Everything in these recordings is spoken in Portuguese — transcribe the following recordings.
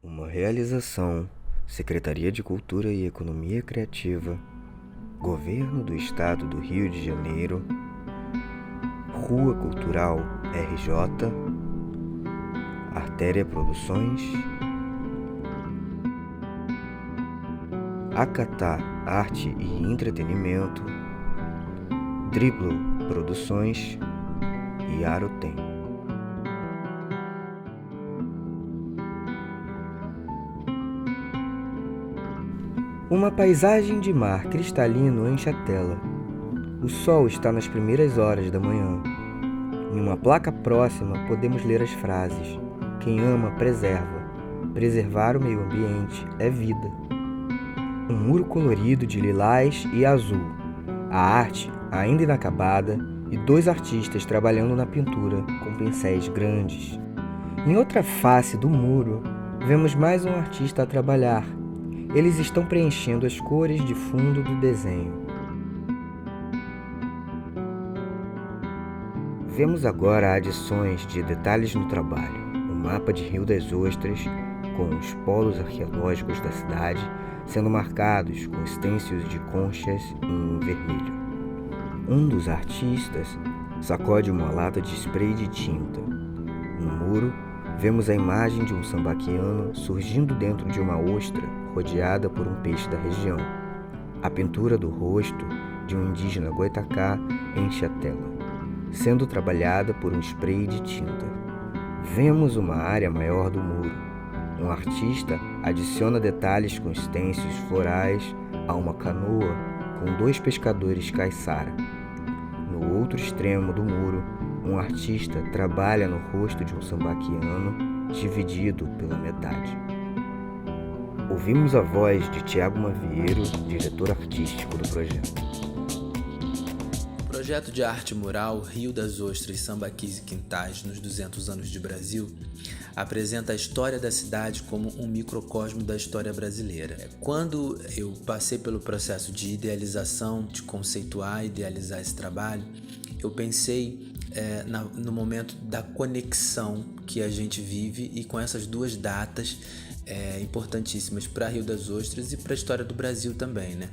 Uma realização, Secretaria de Cultura e Economia Criativa, Governo do Estado do Rio de Janeiro, Rua Cultural RJ, Artéria Produções, Acatá Arte e Entretenimento, Driblo Produções e Arotem. Uma paisagem de mar cristalino enche a tela. O sol está nas primeiras horas da manhã. Em uma placa próxima podemos ler as frases: quem ama, preserva. Preservar o meio ambiente é vida. Um muro colorido de lilás e azul. A arte ainda inacabada e 2 artistas trabalhando na pintura com pincéis grandes. Em outra face do muro, vemos mais um artista a trabalhar. Eles estão preenchendo as cores de fundo do desenho. Vemos agora adições de detalhes no trabalho. Um mapa de Rio das Ostras, com os polos arqueológicos da cidade sendo marcados com stencils de conchas em vermelho. Um dos artistas sacode uma lata de spray de tinta. No muro, vemos a imagem de um sambaquiano surgindo dentro de uma ostra rodeada por um peixe da região. A pintura do rosto de um indígena goitacá enche a tela, sendo trabalhada por um spray de tinta. Vemos uma área maior do muro. Um artista adiciona detalhes com stencils florais a uma canoa com 2 pescadores caiçara. No outro extremo do muro, um artista trabalha no rosto de um sambaquiano dividido pela metade. Ouvimos a voz de Tiago Mavieiro, diretor artístico do projeto. O projeto de arte mural Rio das Ostras, Sambaquis e Quintais nos 200 anos de Brasil apresenta a história da cidade como um microcosmo da história brasileira. Quando eu passei pelo processo de idealização, de conceituar e idealizar esse trabalho, eu pensei no momento da conexão que a gente vive e com essas 2 datas importantíssimas para Rio das Ostras e para a história do Brasil também, né?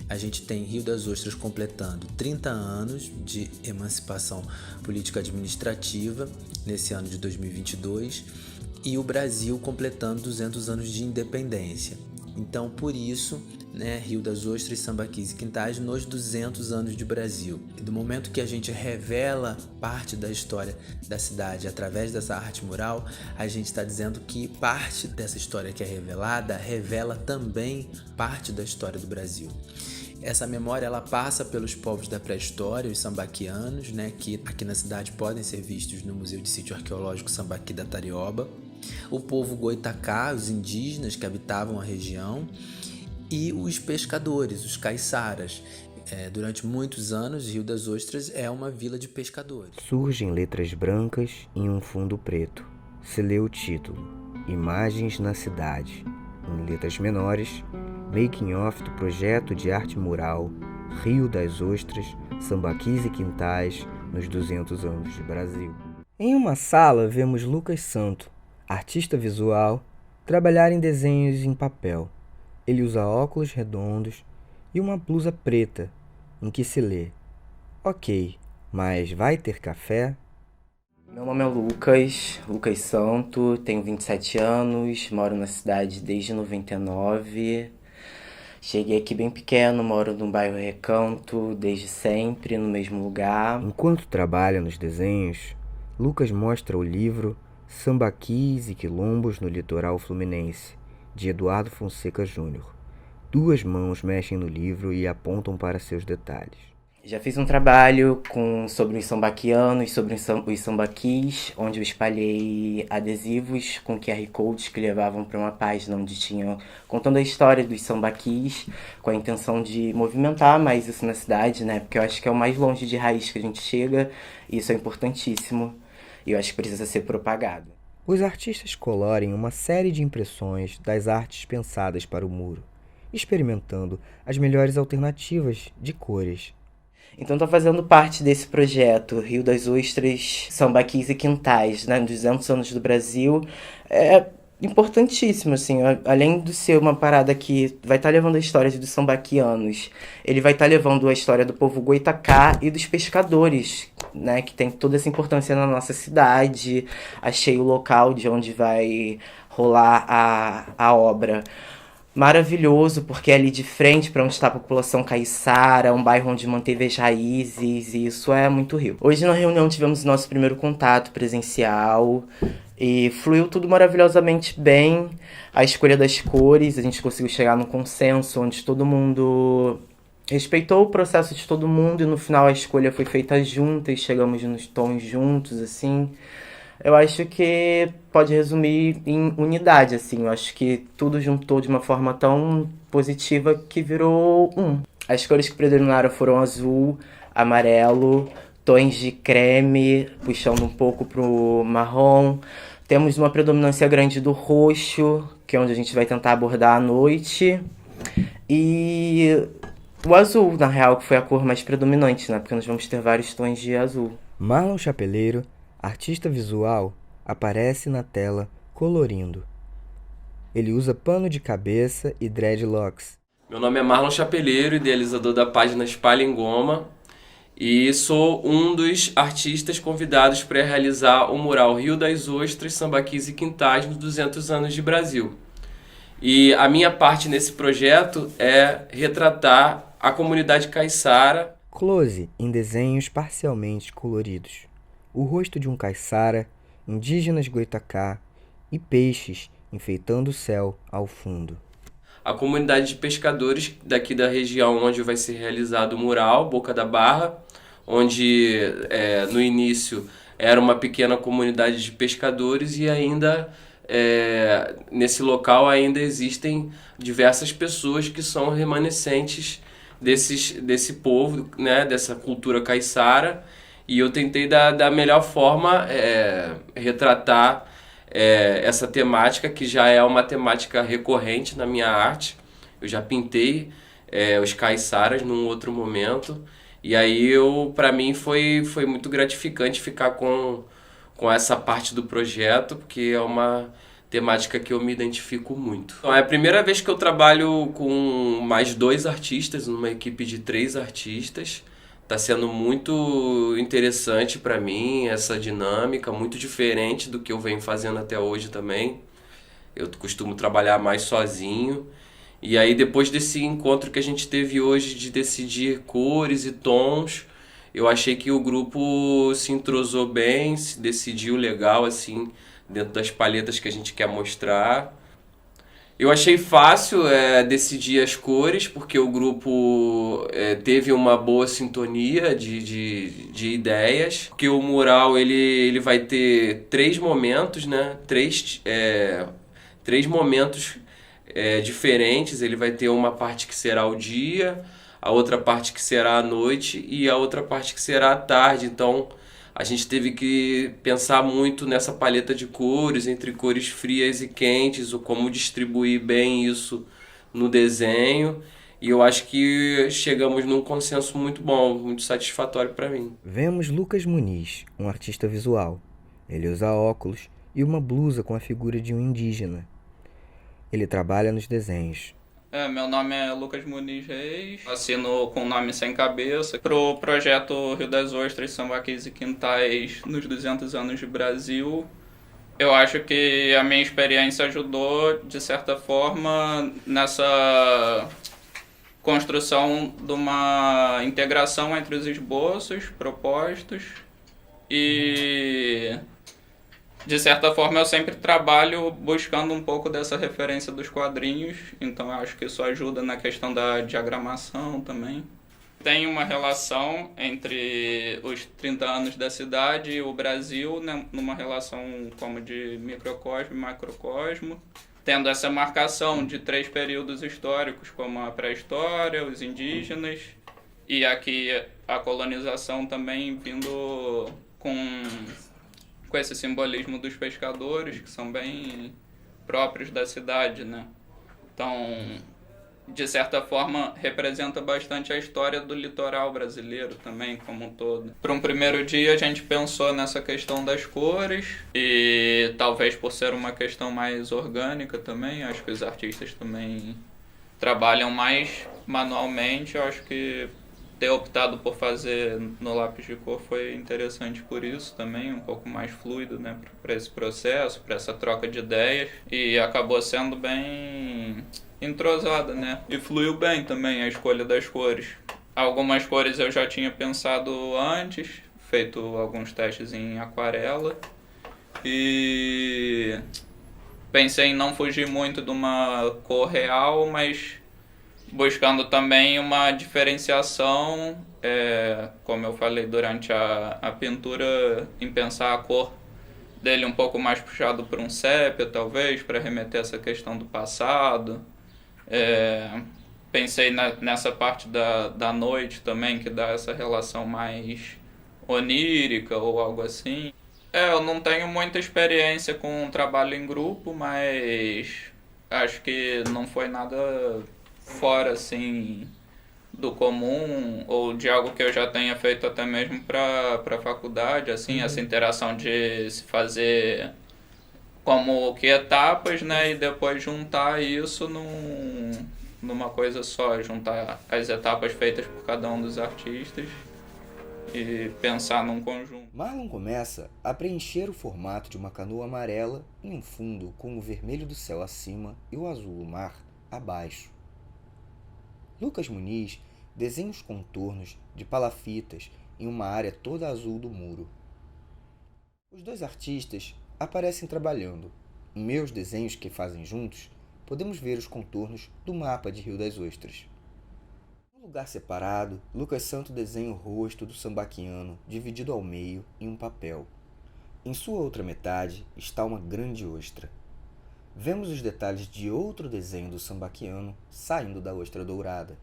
A gente tem Rio das Ostras completando 30 anos de emancipação política administrativa nesse ano de 2022 e o Brasil completando 200 anos de independência. Então, por isso, Rio das Ostras, Sambaquis e Quintais nos 200 anos de Brasil. E do momento que a gente revela parte da história da cidade através dessa arte mural, a gente está dizendo que parte dessa história que é revelada revela também parte da história do Brasil. Essa memória ela passa pelos povos da pré-história, os sambaquianos, que aqui na cidade podem ser vistos no Museu de Sítio Arqueológico Sambaqui da Tarioba, o povo goitacá, os indígenas que habitavam a região, e os pescadores, os caiçaras. Durante muitos anos, Rio das Ostras é uma vila de pescadores. Surgem letras brancas em um fundo preto. Se lê o título: Imagens na Cidade. Em letras menores, Making of do projeto de arte mural Rio das Ostras, Sambaquis e Quintais nos 200 anos de Brasil. Em uma sala, vemos Lucas Santo, artista visual, trabalhar em desenhos em papel. Ele usa óculos redondos e uma blusa preta, em que se lê: Ok, mas vai ter café? Meu nome é Lucas Santo, tenho 27 anos, moro na cidade desde 99. Cheguei aqui bem pequeno, moro no bairro Recanto, desde sempre, no mesmo lugar. Enquanto trabalha nos desenhos, Lucas mostra o livro Sambaquis e Quilombos no Litoral Fluminense, de Eduardo Fonseca Júnior. 2 mãos mexem no livro e apontam para seus detalhes. Já fiz um trabalho sobre os sambaquianos, sobre os sambaquis, onde eu espalhei adesivos com QR codes que levavam para uma página onde tinha contando a história dos sambaquis, com a intenção de movimentar mais isso na cidade, porque eu acho que é o mais longe de raiz que a gente chega, e isso é importantíssimo, e eu acho que precisa ser propagado. Os artistas colorem uma série de impressões das artes pensadas para o muro, experimentando as melhores alternativas de cores. Então estou fazendo parte desse projeto Rio das Ostras, Sambaquis e Quintais, nos 200 anos do Brasil. importantíssimo, assim, além de ser uma parada que vai estar levando a história dos sambaquianos, ele vai estar levando a história do povo Goitacá e dos pescadores, né, que tem toda essa importância na nossa cidade. Achei o local de onde vai rolar a obra maravilhoso, porque é ali de frente para onde está a população caiçara, um bairro onde manteve as raízes, e isso é muito Rio. Hoje na reunião tivemos nosso primeiro contato presencial e fluiu tudo maravilhosamente bem. A escolha das cores, a gente conseguiu chegar num consenso onde todo mundo respeitou o processo de todo mundo e no final a escolha foi feita junta e chegamos nos tons juntos, assim. Eu acho que pode resumir em unidade, assim. Eu acho que tudo juntou de uma forma tão positiva que virou um. As cores que predominaram foram azul, amarelo, tons de creme, puxando um pouco pro marrom. Temos uma predominância grande do roxo, que é onde a gente vai tentar abordar à noite. E o azul, na real, que foi a cor mais predominante, né? Porque nós vamos ter vários tons de azul. Marlon Chapeleiro, artista visual, aparece na tela colorindo. Ele usa pano de cabeça e dreadlocks. Meu nome é Marlon Chapeleiro, idealizador da página Espalha em Goma, e sou um dos artistas convidados para realizar o mural Rio das Ostras, Sambaquis e Quintais nos 200 anos de Brasil. E a minha parte nesse projeto é retratar a comunidade caiçara. Close em desenhos parcialmente coloridos. O rosto de um caiçara, indígenas Goitacá e peixes enfeitando o céu ao fundo. A comunidade de pescadores daqui da região onde vai ser realizado o mural, Boca da Barra, onde no início era uma pequena comunidade de pescadores e ainda nesse local ainda existem diversas pessoas que são remanescentes desse povo, né, dessa cultura caiçara, e eu tentei da melhor forma retratar essa temática, que já é uma temática recorrente na minha arte. Eu já pintei os caiçaras num outro momento, e aí para mim foi muito gratificante ficar com essa parte do projeto, porque é uma temática que eu me identifico muito. Então, é a primeira vez que eu trabalho com mais 2 artistas, numa equipe de 3 artistas. Está sendo muito interessante para mim essa dinâmica, muito diferente do que eu venho fazendo até hoje também. Eu costumo trabalhar mais sozinho. E aí, depois desse encontro que a gente teve hoje de decidir cores e tons, eu achei que o grupo se entrosou bem, se decidiu legal, assim, dentro das paletas que a gente quer mostrar. Eu achei fácil decidir as cores, porque o grupo teve uma boa sintonia de ideias. Porque o mural ele vai ter 3 momentos, né? Três momentos diferentes. Ele vai ter uma parte que será o dia, a outra parte que será a noite e a outra parte que será a tarde. Então a gente teve que pensar muito nessa paleta de cores, entre cores frias e quentes, ou como distribuir bem isso no desenho. E eu acho que chegamos num consenso muito bom, muito satisfatório para mim. Vemos Lucas Muniz, um artista visual. Ele usa óculos e uma blusa com a figura de um indígena. Ele trabalha nos desenhos. Meu nome é Lucas Muniz Reis, assino com o nome sem cabeça pro projeto Rio das Ostras, Sambaquis e Quintais nos 200 anos de Brasil. Eu acho que a minha experiência ajudou, de certa forma, nessa construção de uma integração entre os esboços propostos e, de certa forma, eu sempre trabalho buscando um pouco dessa referência dos quadrinhos, então eu acho que isso ajuda na questão da diagramação também. Tem uma relação entre os 30 anos da cidade e o Brasil, né, numa relação como de microcosmo e macrocosmo, tendo essa marcação de 3 períodos históricos, como a pré-história, os indígenas, e aqui a colonização também vindo com esse simbolismo dos pescadores, que são bem próprios da cidade, né? Então, de certa forma, representa bastante a história do litoral brasileiro também, como um todo. Para um primeiro dia, a gente pensou nessa questão das cores e talvez por ser uma questão mais orgânica também, acho que os artistas também trabalham mais manualmente. Eu acho que ter optado por fazer no lápis de cor foi interessante por isso também, um pouco mais fluido, né, para esse processo, para essa troca de ideias, e acabou sendo bem entrosada, né, e fluiu bem também a escolha das cores. Algumas cores eu já tinha pensado antes, feito alguns testes em aquarela, e pensei em não fugir muito de uma cor real, mas buscando também uma diferenciação, como eu falei durante a pintura, em pensar a cor dele um pouco mais puxado para um sépia, talvez, para remeter essa questão do passado. Pensei nessa parte da noite também, que dá essa relação mais onírica ou algo assim. Eu não tenho muita experiência com trabalho em grupo, mas acho que não foi nada fora assim do comum ou de algo que eu já tenha feito até mesmo para faculdade, assim, essa interação de se fazer como que etapas, né, e depois juntar isso numa coisa só, juntar as etapas feitas por cada um dos artistas e pensar num conjunto. Marlon começa a preencher o formato de uma canoa amarela em um fundo com o vermelho do céu acima e o azul do mar abaixo. Lucas Muniz desenha os contornos de palafitas em uma área toda azul do muro. Os dois artistas aparecem trabalhando. Em meus desenhos que fazem juntos, podemos ver os contornos do mapa de Rio das Ostras. Em um lugar separado, Lucas Santo desenha o rosto do sambaquiano dividido ao meio em um papel. Em sua outra metade está uma grande ostra. Vemos os detalhes de outro desenho do sambaquiano saindo da ostra dourada.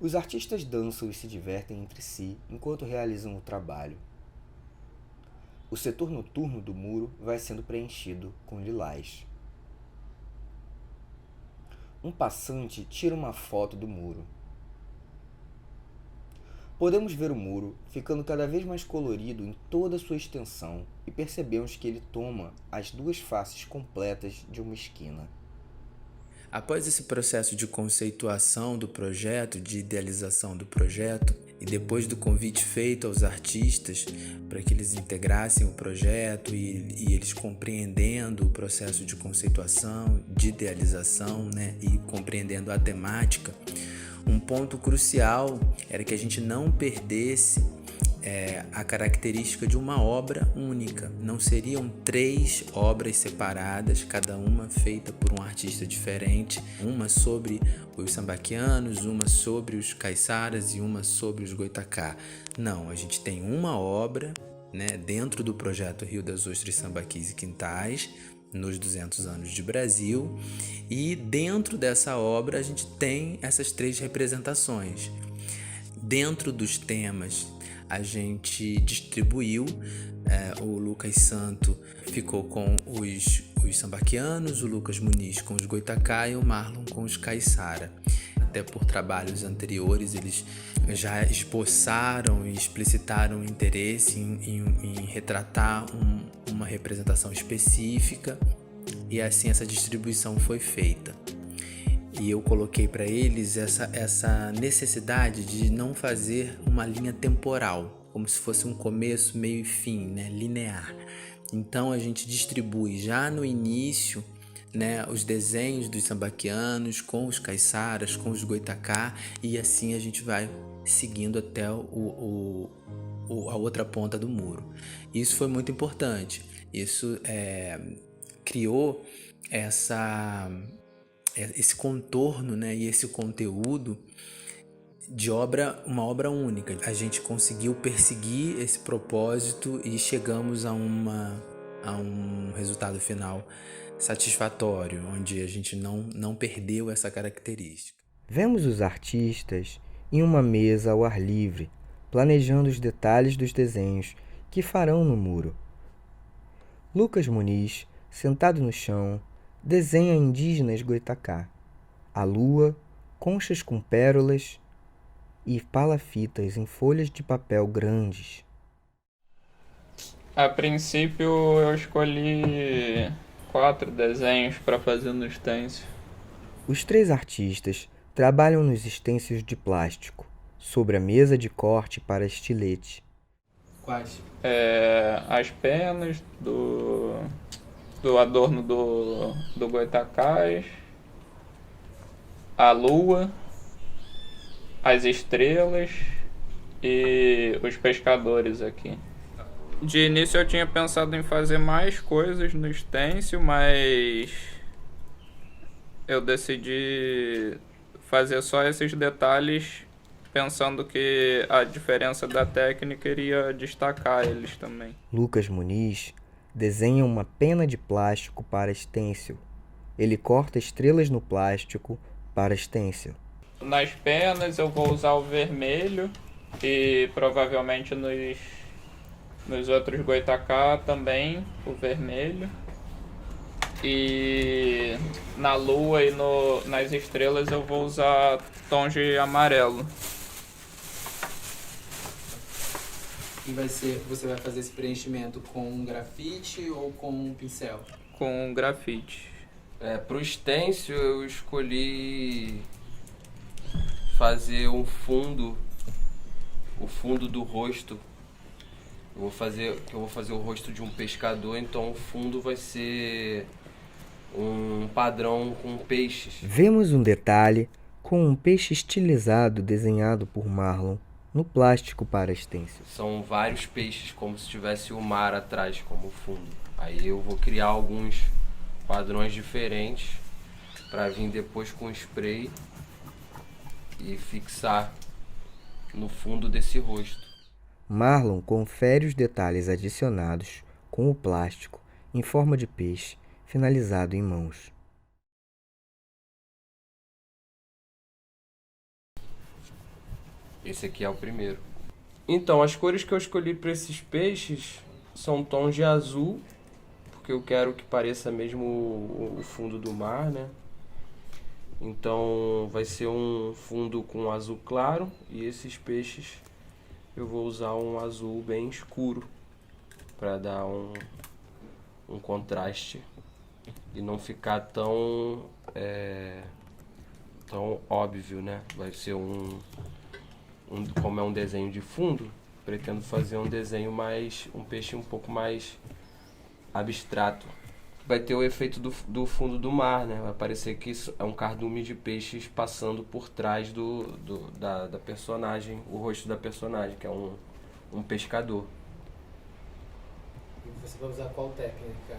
Os artistas dançam e se divertem entre si enquanto realizam o trabalho. O setor noturno do muro vai sendo preenchido com lilás. Um passante tira uma foto do muro. Podemos ver o muro ficando cada vez mais colorido em toda a sua extensão e percebemos que ele toma as duas faces completas de uma esquina. Após esse processo de conceituação do projeto, de idealização do projeto, e depois do convite feito aos artistas para que eles integrassem o projeto e eles compreendendo o processo de conceituação, de idealização, né, e compreendendo a temática, um ponto crucial era que a gente não perdesse a característica de uma obra única. Não seriam 3 obras separadas, cada uma feita por um artista diferente, uma sobre os sambaquianos, uma sobre os caiçaras e uma sobre os goitacá. Não, a gente tem uma obra, né, dentro do projeto Rio das Ostras, Sambaquis e Quintais, nos 200 anos de Brasil, e dentro dessa obra a gente tem essas 3 representações. Dentro dos temas a gente distribuiu, o Lucas Santo ficou com os sambaquianos, o Lucas Muniz com os goitacá e o Marlon com os caiçara. Até por trabalhos anteriores eles já esboçaram e explicitaram interesse em retratar uma representação específica, e assim essa distribuição foi feita. E eu coloquei para eles essa necessidade de não fazer uma linha temporal, como se fosse um começo, meio e fim, né, linear. Então a gente distribui já no início, né, os desenhos dos sambaquianos com os caiçaras, com os goitacá, e assim a gente vai seguindo até a outra ponta do muro. Isso foi muito importante. Isso criou esse contorno, né, e esse conteúdo de uma obra única. A gente conseguiu perseguir esse propósito e chegamos a um resultado final satisfatório, onde a gente não perdeu essa característica. Vemos os artistas em uma mesa ao ar livre, planejando os detalhes dos desenhos que farão no muro. Lucas Muniz, sentado no chão, desenha indígenas goitacá. a lua, conchas com pérolas e palafitas em folhas de papel grandes. A princípio eu escolhi 4 desenhos para fazer no stencil. Os 3 artistas trabalham nos stencils de plástico, sobre a mesa de corte para estilete. Quais? As penas do adorno do Goitacás, a lua, as estrelas e os pescadores aqui. De início eu tinha pensado em fazer mais coisas no stencil, mas eu decidi fazer só esses detalhes pensando que a diferença da técnica iria destacar eles também. Lucas Muniz desenha uma pena de plástico para stencil. Ele corta estrelas no plástico para stencil. Nas penas eu vou usar o vermelho e provavelmente nos outros Goitacá também o vermelho. E na lua e nas estrelas eu vou usar tons de amarelo. E você vai fazer esse preenchimento com grafite ou com pincel? Com grafite. Pro stencil eu escolhi fazer o fundo do rosto. Eu vou fazer o rosto de um pescador, então o fundo vai ser um padrão com peixes. Vemos um detalhe com um peixe estilizado desenhado por Marlon no plástico para stencil. São vários peixes, como se tivesse o mar atrás como fundo. Aí eu vou criar alguns padrões diferentes para vir depois com spray e fixar no fundo desse rosto. Marlon confere os detalhes adicionados com o plástico em forma de peixe, finalizado em mãos. Esse aqui é o primeiro. Então, as cores que eu escolhi para esses peixes são tons de azul, porque eu quero que pareça mesmo o fundo do mar, né? Então, vai ser um fundo com azul claro e esses peixes eu vou usar um azul bem escuro para dar um contraste e não ficar tão óbvio, né? Vai ser como é um desenho de fundo, pretendo fazer um desenho um peixe um pouco mais abstrato. Vai ter o efeito do fundo do mar, né? Vai parecer que isso é um cardume de peixes passando por trás da personagem, o rosto da personagem, que é um pescador. E você vai usar qual técnica?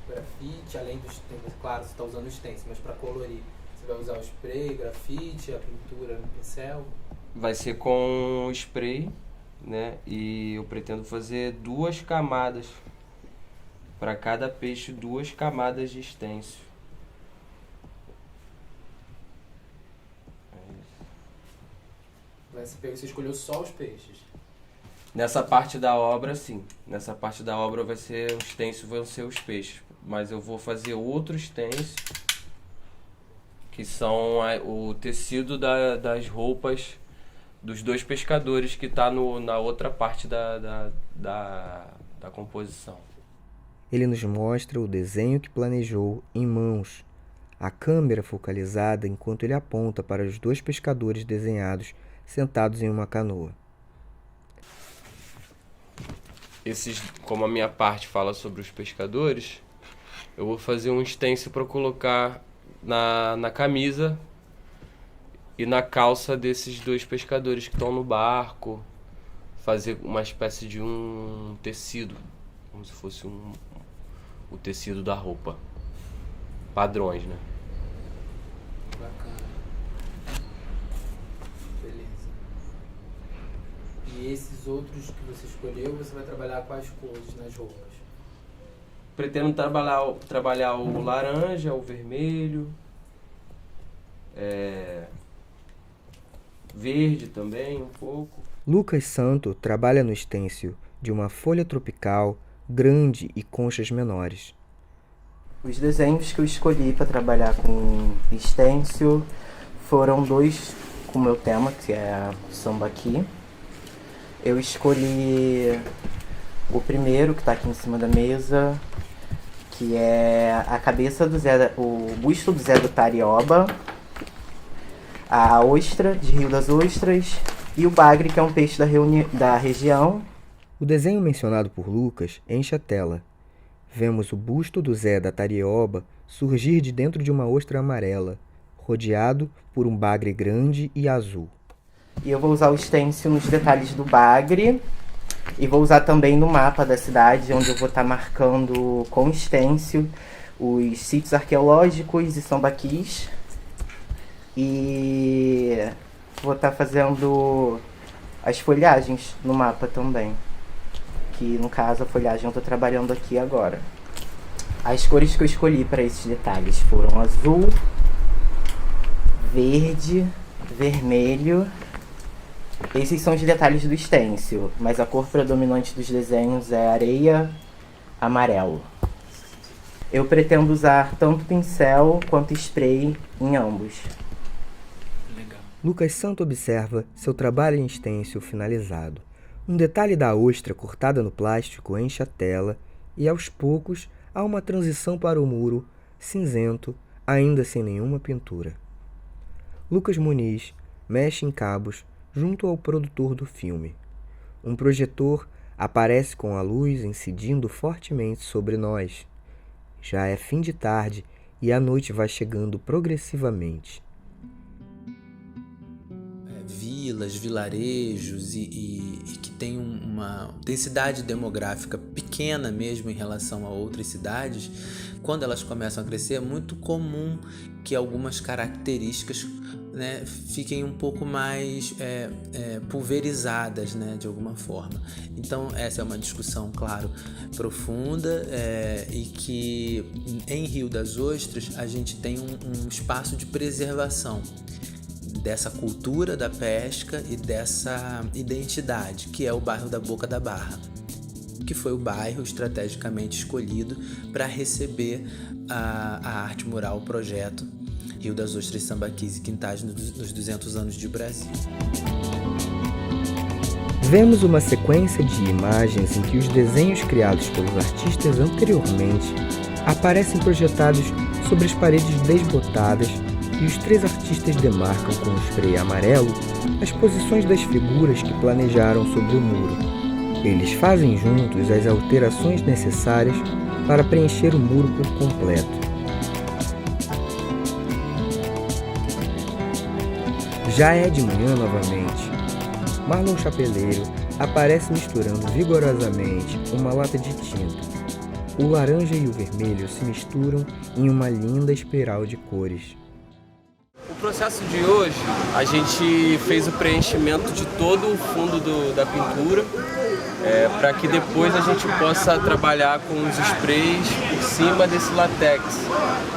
Grafite, além dos... Claro, você está usando o stencil, mas para colorir, você vai usar o spray, grafite, a pintura no pincel? Vai ser com spray, né? E eu pretendo fazer 2 camadas. Para cada peixe, 2 camadas de stencil. Você escolheu só os peixes? Nessa parte da obra, sim. Nessa parte da obra o stencil vão ser os peixes. Mas eu vou fazer outro stencil, que são o tecido das roupas dos 2 pescadores que está na outra parte da composição. Ele nos mostra o desenho que planejou em mãos, a câmera focalizada enquanto ele aponta para os 2 pescadores desenhados sentados em uma canoa. Como a minha parte fala sobre os pescadores, eu vou fazer um stencil para colocar na camisa e na calça desses 2 pescadores que estão no barco, fazer uma espécie de um tecido, como se fosse o tecido da roupa. Padrões, né? Bacana. Beleza. E esses outros que você escolheu, você vai trabalhar quais cores nas roupas? Pretendo trabalhar o laranja, o vermelho, verde também um pouco. Lucas Santo trabalha no stencil de uma folha tropical grande e conchas menores. Os desenhos que eu escolhi para trabalhar com stencil foram 2 com o meu tema, que é Sambaqui. Eu escolhi o primeiro, que está aqui em cima da mesa, que é a cabeça do o busto do Zé do Tarioba, a ostra de Rio das Ostras e o bagre, que é um peixe da região. O desenho mencionado por Lucas enche a tela. Vemos o busto do Zé da Tarioba surgir de dentro de uma ostra amarela, rodeado por um bagre grande e azul. E eu vou usar o stencil nos detalhes do bagre e vou usar também no mapa da cidade, onde eu vou estar marcando com stencil os sítios arqueológicos e sambaquis. E vou estar fazendo as folhagens no mapa também. Que no caso a folhagem eu estou trabalhando aqui agora. As cores que eu escolhi para esses detalhes foram azul, verde, vermelho. Esses são os detalhes do stencil, mas a cor predominante dos desenhos é areia, amarelo. Eu pretendo usar tanto pincel quanto spray em ambos. Lucas Santo observa seu trabalho em stencil finalizado. Um detalhe da ostra cortada no plástico enche a tela e, aos poucos, há uma transição para o muro, cinzento, ainda sem nenhuma pintura. Lucas Muniz mexe em cabos junto ao produtor do filme. Um projetor aparece com a luz incidindo fortemente sobre nós. Já é fim de tarde e a noite vai chegando progressivamente. Vilas, vilarejos e que tem uma densidade demográfica pequena mesmo em relação a outras cidades, quando elas começam a crescer, é muito comum que algumas características, né, fiquem um pouco mais pulverizadas, né, de alguma forma. Então essa é uma discussão, claro, profunda, e que em Rio das Ostras a gente tem um espaço de preservação dessa cultura da pesca e dessa identidade, que é o bairro da Boca da Barra, que foi o bairro estrategicamente escolhido para receber a arte mural, o projeto Rio das Ostras, Sambaquis e Quintais nos 200 anos de Brasil. Vemos uma sequência de imagens em que os desenhos criados pelos artistas anteriormente aparecem projetados sobre as paredes desbotadas e os 3 artistas demarcam com spray amarelo as posições das figuras que planejaram sobre o muro. Eles fazem juntos as alterações necessárias para preencher o muro por completo. Já é de manhã novamente. Marlon Chapeleiro aparece misturando vigorosamente uma lata de tinta. O laranja e o vermelho se misturam em uma linda espiral de cores. O processo de hoje, a gente fez o preenchimento de todo o fundo da pintura, para que depois a gente possa trabalhar com os sprays por cima desse látex.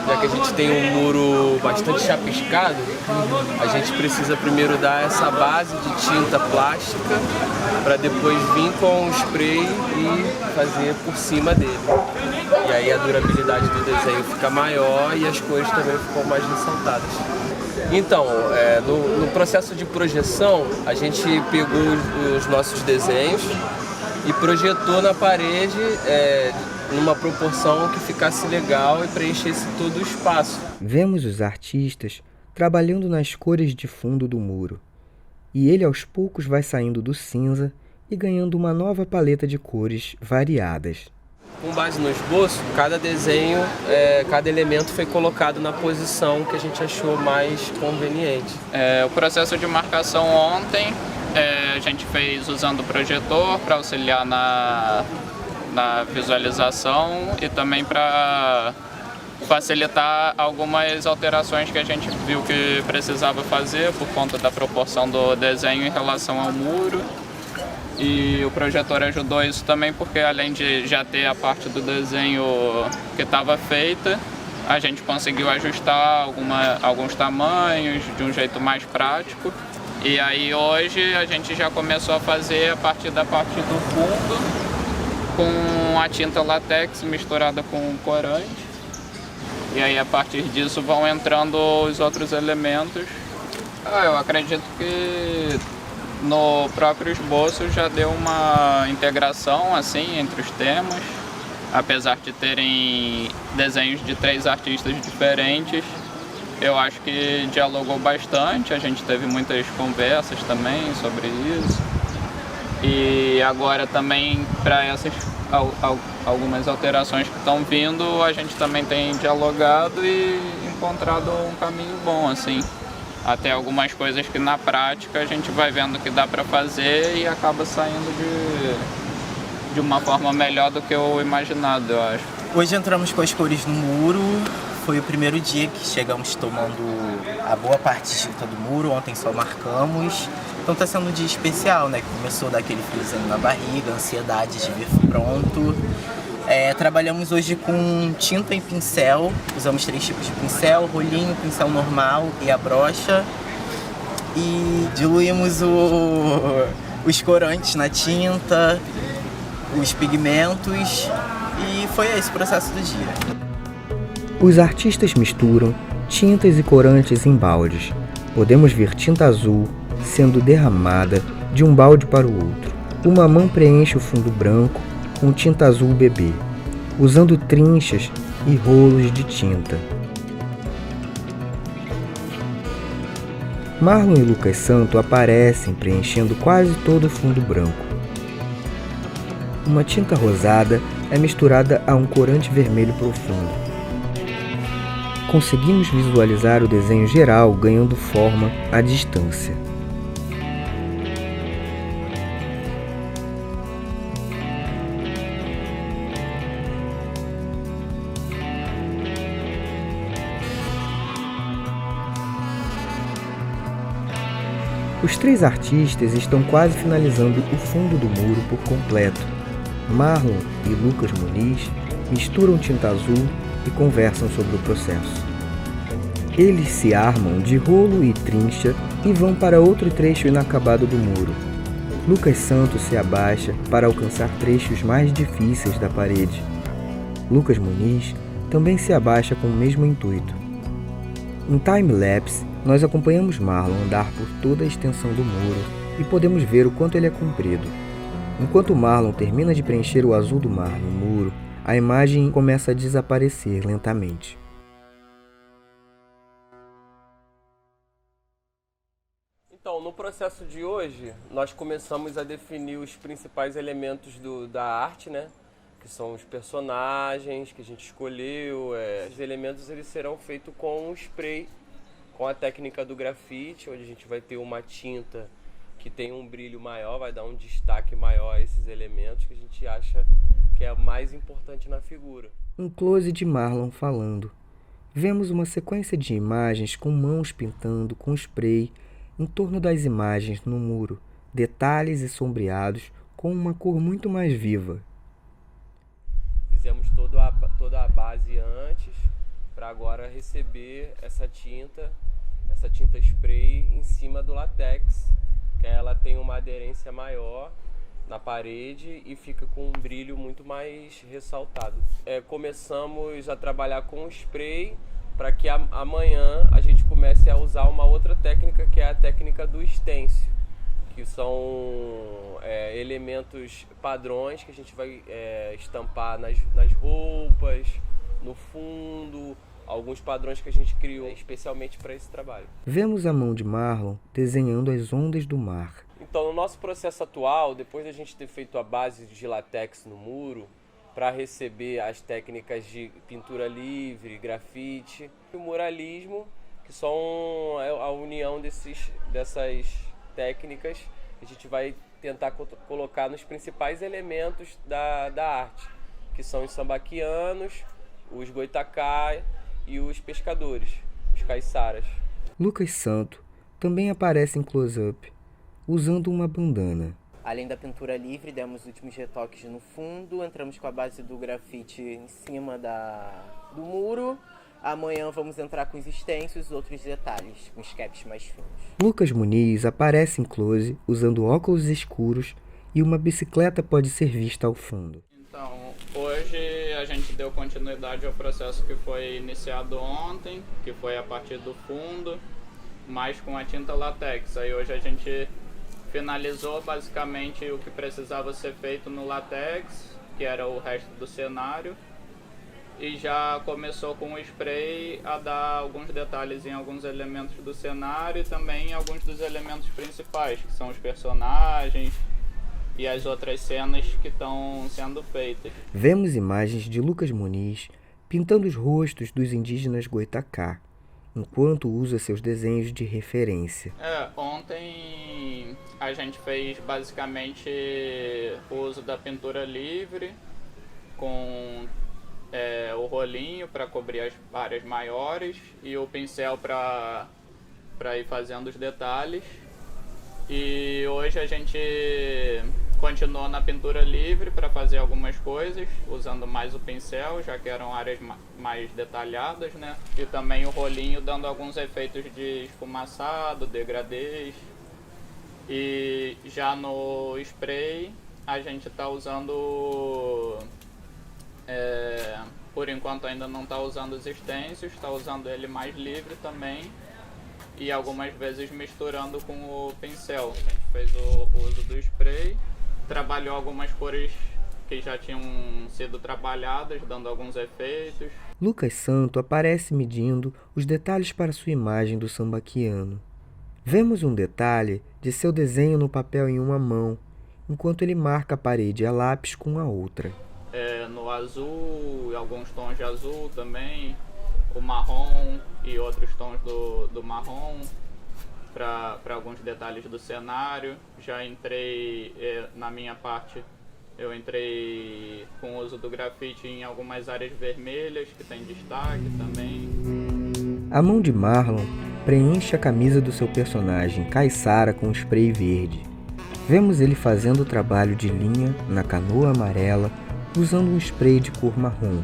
Já que a gente tem um muro bastante chapiscado, a gente precisa primeiro dar essa base de tinta plástica, para depois vir com o spray e fazer por cima dele. E aí a durabilidade do desenho fica maior e as cores também ficam mais ressaltadas. Então, no processo de projeção, a gente pegou os nossos desenhos e projetou na parede numa proporção que ficasse legal e preenchesse todo o espaço. Vemos os artistas trabalhando nas cores de fundo do muro, e ele aos poucos vai saindo do cinza e ganhando uma nova paleta de cores variadas. Com base no esboço, cada desenho, cada elemento foi colocado na posição que a gente achou mais conveniente. O processo de marcação ontem, a gente fez usando o projetor para auxiliar na visualização e também para facilitar algumas alterações que a gente viu que precisava fazer por conta da proporção do desenho em relação ao muro. E o projetor ajudou isso também porque, além de já ter a parte do desenho que estava feita, a gente conseguiu ajustar alguns tamanhos de um jeito mais prático. E aí hoje a gente já começou a fazer a partir da parte do fundo com a tinta látex misturada com corante. E aí, a partir disso, vão entrando os outros elementos. Eu acredito que no próprio esboço já deu uma integração assim entre os temas. Apesar de terem desenhos de 3 artistas diferentes, eu acho que dialogou bastante. A gente teve muitas conversas também sobre isso. E agora também, para essas algumas alterações que estão vindo, a gente também tem dialogado e encontrado um caminho bom, assim. Até algumas coisas que na prática a gente vai vendo que dá para fazer e acaba saindo de uma forma melhor do que o imaginado, eu acho. Hoje entramos com as cores no muro. Foi o primeiro dia que chegamos tomando a boa parte de tinta do muro. Ontem só marcamos. Então tá sendo um dia especial, né? Começou a dar aquele friozinho na barriga, ansiedade de ver pronto. Trabalhamos hoje com tinta e pincel. Usamos 3 tipos de pincel: rolinho, pincel normal e a brocha. E diluímos os corantes na tinta, os pigmentos, e foi esse o processo do dia. Os artistas misturam tintas e corantes em baldes. Podemos ver tinta azul sendo derramada de um balde para o outro. Uma mão preenche o fundo branco com tinta azul bebê, usando trinchas e rolos de tinta. Marlon e Lucas Santo aparecem preenchendo quase todo o fundo branco. Uma tinta rosada é misturada a um corante vermelho profundo. Conseguimos visualizar o desenho geral ganhando forma à distância. Os 3 artistas estão quase finalizando o fundo do muro por completo. Marlon e Lucas Muniz misturam tinta azul e conversam sobre o processo. Eles se armam de rolo e trincha e vão para outro trecho inacabado do muro. Lucas Santos se abaixa para alcançar trechos mais difíceis da parede. Lucas Muniz também se abaixa com o mesmo intuito. Em time-lapse, nós acompanhamos Marlon andar por toda a extensão do muro e podemos ver o quanto ele é comprido. Enquanto Marlon termina de preencher o azul do mar no muro, a imagem começa a desaparecer lentamente. Então, no processo de hoje, nós começamos a definir os principais elementos da arte, né? Que são os personagens que a gente escolheu. Os elementos eles serão feitos com um spray, com a técnica do grafite, onde a gente vai ter uma tinta que tem um brilho maior, vai dar um destaque maior a esses elementos que a gente acha que é o mais importante na figura. Um close de Marlon falando. Vemos uma sequência de imagens com mãos pintando com spray em torno das imagens no muro, detalhes e sombreados com uma cor muito mais viva. Fizemos toda a base antes, para agora receber essa tinta spray em cima do látex, que ela tem uma aderência maior na parede e fica com um brilho muito mais ressaltado. Começamos a trabalhar com o spray para que amanhã a gente comece a usar uma outra técnica, que é a técnica do stencil, que são elementos padrões que a gente vai estampar nas roupas, no fundo, alguns padrões que a gente criou especialmente para esse trabalho. Vemos a mão de Marlon desenhando as ondas do mar. Então, no nosso processo atual, depois de a gente ter feito a base de látex no muro, para receber as técnicas de pintura livre, grafite e o muralismo, que são a união dessas técnicas, a gente vai tentar colocar nos principais elementos da arte, que são os sambaquianos, os goitacá e os pescadores, os caiçaras. Lucas Santo também aparece em close-up, usando uma bandana. Além da pintura livre, demos os últimos retoques no fundo, entramos com a base do grafite em cima do muro. Amanhã vamos entrar com os stencils e os outros detalhes, com os caps mais finos. Lucas Muniz aparece em close usando óculos escuros e uma bicicleta pode ser vista ao fundo. Então, Hoje a gente deu continuidade ao processo que foi iniciado ontem, que foi a partir do fundo, mas com a tinta látex. Aí hoje a gente finalizou basicamente o que precisava ser feito no látex, que era o resto do cenário, e já começou com o spray a dar alguns detalhes em alguns elementos do cenário e também em alguns dos elementos principais, que são os personagens e as outras cenas que estão sendo feitas. Vemos imagens de Lucas Muniz pintando os rostos dos indígenas Goitacá, enquanto usa seus desenhos de referência. Ontem a gente fez basicamente o uso da pintura livre com o rolinho para cobrir as áreas maiores e o pincel para ir fazendo os detalhes. E hoje a gente continuou na pintura livre para fazer algumas coisas, usando mais o pincel, já que eram áreas mais detalhadas, né? E também o rolinho dando alguns efeitos de esfumaçado, degradês. E já no spray a gente está usando, por enquanto ainda não está usando os stencils, está usando ele mais livre também. E algumas vezes misturando com o pincel. A gente fez o uso do spray, trabalhou algumas cores que já tinham sido trabalhadas, dando alguns efeitos. Lucas Santo aparece medindo os detalhes para sua imagem do sambaquiano. Vemos um detalhe de seu desenho no papel em uma mão, enquanto ele marca a parede a lápis com a outra. No azul, alguns tons de azul também, o marrom e outros tons do marrom para alguns detalhes do cenário. Já entrei, na minha parte, eu entrei com o uso do grafite em algumas áreas vermelhas que tem destaque também. A mão de Marlon preenche a camisa do seu personagem, Caissara, com spray verde. Vemos ele fazendo o trabalho de linha na canoa amarela, usando um spray de cor marrom.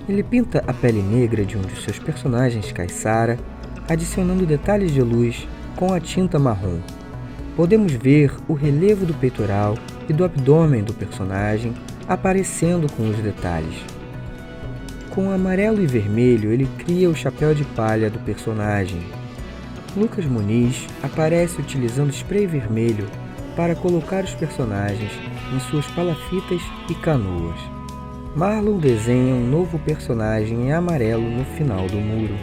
Ele pinta a pele negra de um de seus personagens, Caissara, adicionando detalhes de luz com a tinta marrom. Podemos ver o relevo do peitoral e do abdômen do personagem aparecendo com os detalhes. Com amarelo e vermelho, ele cria o chapéu de palha do personagem. Lucas Muniz aparece utilizando spray vermelho para colocar os personagens em suas palafitas e canoas. Marlon desenha um novo personagem em amarelo no final do muro.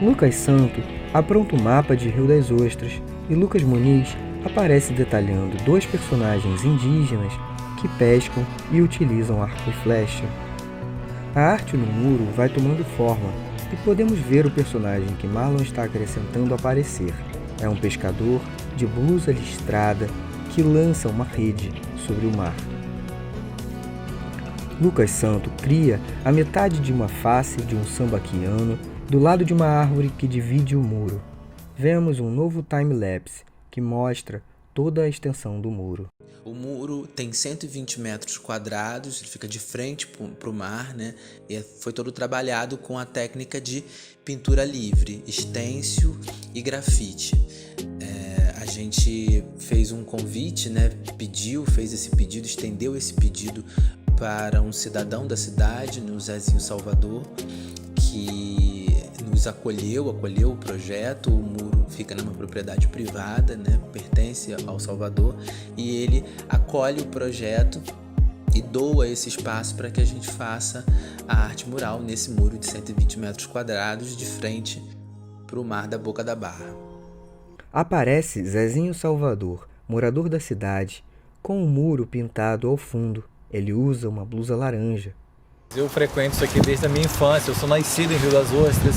Lucas Santo apronta o mapa de Rio das Ostras e Lucas Muniz aparece detalhando dois personagens indígenas que pescam e utilizam arco e flecha. A arte no muro vai tomando forma e podemos ver o personagem que Marlon está acrescentando aparecer. É um pescador de blusa listrada que lança uma rede sobre o mar. Lucas Santo cria a metade de uma face de um sambaquiano do lado de uma árvore que divide o muro. Vemos um novo time-lapse que mostra toda a extensão do muro. O muro tem 120 metros quadrados, ele fica de frente para o mar, né? E foi todo trabalhado com a técnica de pintura livre, stencil e grafite. A gente fez um convite, né? Fez esse pedido, estendeu esse pedido para um cidadão da cidade, no Zezinho Salvador, que nos acolheu o projeto. O muro fica numa propriedade privada, né? Pertence ao Salvador, e ele acolhe o projeto e doa esse espaço para que a gente faça a arte mural nesse muro de 120 metros quadrados de frente para o mar da Boca da Barra. Aparece Zezinho Salvador, morador da cidade, com o muro pintado ao fundo. Ele usa uma blusa laranja. Eu frequento isso aqui desde a minha infância, eu sou nascido em Rio das Ostras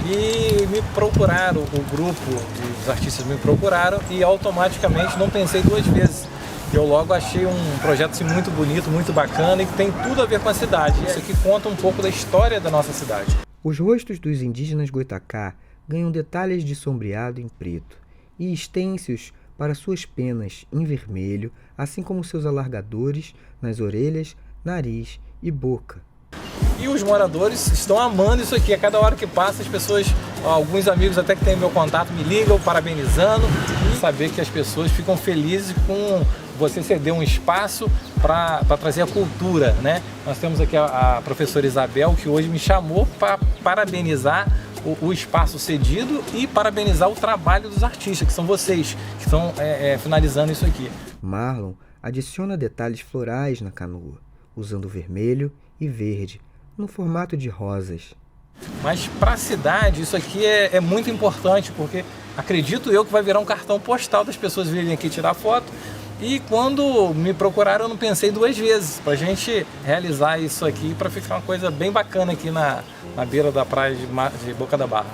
e me procuraram, o grupo dos artistas me procuraram e automaticamente não pensei duas vezes. Eu logo achei um projeto assim, muito bonito, muito bacana e que tem tudo a ver com a cidade. Isso aqui conta um pouco da história da nossa cidade. Os rostos dos indígenas Goitacá ganham detalhes de sombreado em preto e stencils para suas penas em vermelho, assim como seus alargadores nas orelhas, nariz e boca. E os moradores estão amando isso aqui. A cada hora que passa, as pessoas, alguns amigos até que têm meu contato, me ligam parabenizando. E saber que as pessoas ficam felizes com você ceder um espaço para trazer a cultura, né? Nós temos aqui a professora Isabel, que hoje me chamou para parabenizar o espaço cedido e parabenizar o trabalho dos artistas, que são vocês, que estão finalizando isso aqui. Marlon adiciona detalhes florais na canoa, usando vermelho e verde, no formato de rosas. Mas para a cidade isso aqui é muito importante, porque acredito eu que vai virar um cartão postal das pessoas virem aqui tirar foto. E quando me procuraram, eu não pensei duas vezes para a gente realizar isso aqui, para ficar uma coisa bem bacana aqui na beira da praia de Boca da Barra.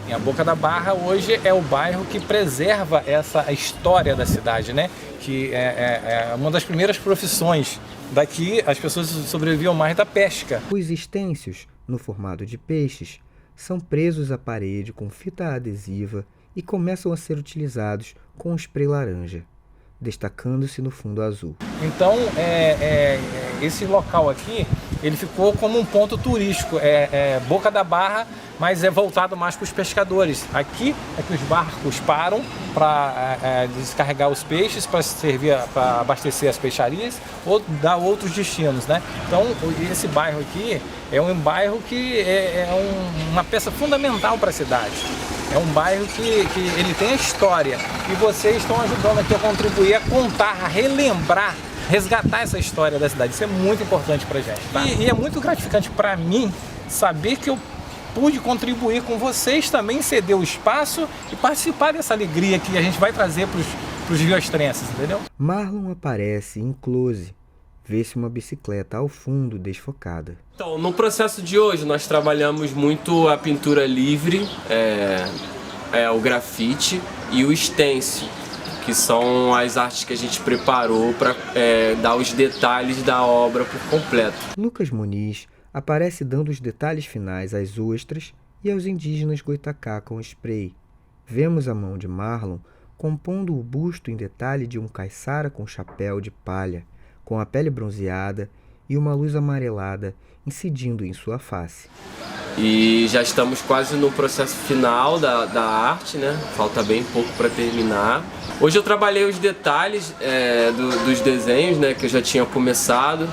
E a Boca da Barra hoje é o bairro que preserva a história da cidade, né? Que é uma das primeiras profissões. Daqui as pessoas sobreviviam mais da pesca. Os estêncios, no formato de peixes, são presos à parede com fita adesiva e começam a ser utilizados com spray laranja, destacando-se no fundo azul. Então, esse local aqui, ele ficou como um ponto turístico, Boca da Barra, mas é voltado mais para os pescadores. Aqui é que os barcos param para descarregar os peixes, para servir, para abastecer as peixarias ou dar outros destinos, né? Então, esse bairro aqui é um bairro que uma peça fundamental para a cidade. É um bairro que ele tem a história e vocês estão ajudando aqui a contribuir, a contar, a relembrar, resgatar essa história da cidade. Isso é muito importante para a gente. Tá? E é muito gratificante para mim saber que eu pude contribuir com vocês também, ceder o espaço e participar dessa alegria que a gente vai trazer para os riostrenses, entendeu? Marlon aparece em close. Vê-se uma bicicleta ao fundo desfocada. Então, no processo de hoje nós trabalhamos muito a pintura livre, o grafite e o stencil, que são as artes que a gente preparou para dar os detalhes da obra por completo. Lucas Muniz aparece dando os detalhes finais às ostras e aos indígenas Goitacá com spray. Vemos a mão de Marlon compondo o busto em detalhe de um caiçara com chapéu de palha, com a pele bronzeada e uma luz amarelada incidindo em sua face. E já estamos quase no processo final da arte, né? Falta bem pouco para terminar. Hoje eu trabalhei os detalhes dos desenhos, né, que eu já tinha começado.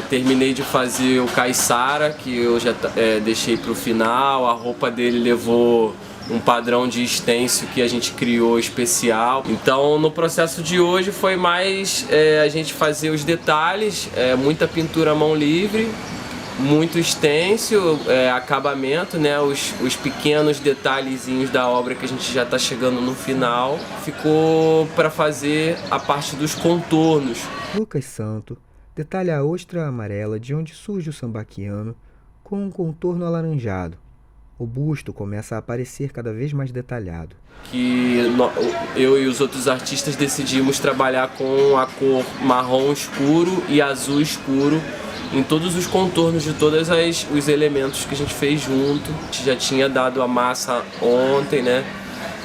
Terminei de fazer o caiçara, que eu já deixei para o final. A roupa dele levou um padrão de stencil que a gente criou especial. Então no processo de hoje foi mais a gente fazer os detalhes, muita pintura à mão livre, muito stencil, acabamento, né, os pequenos detalhezinhos da obra que a gente já está chegando no final. Ficou para fazer a parte dos contornos. Lucas Santo detalha a ostra amarela de onde surge o sambaquiano com um contorno alaranjado. O busto começa a aparecer cada vez mais detalhado. Que eu e os outros artistas decidimos trabalhar com a cor marrom escuro e azul escuro em todos os contornos de todos os elementos que a gente fez junto. A gente já tinha dado a massa ontem, né?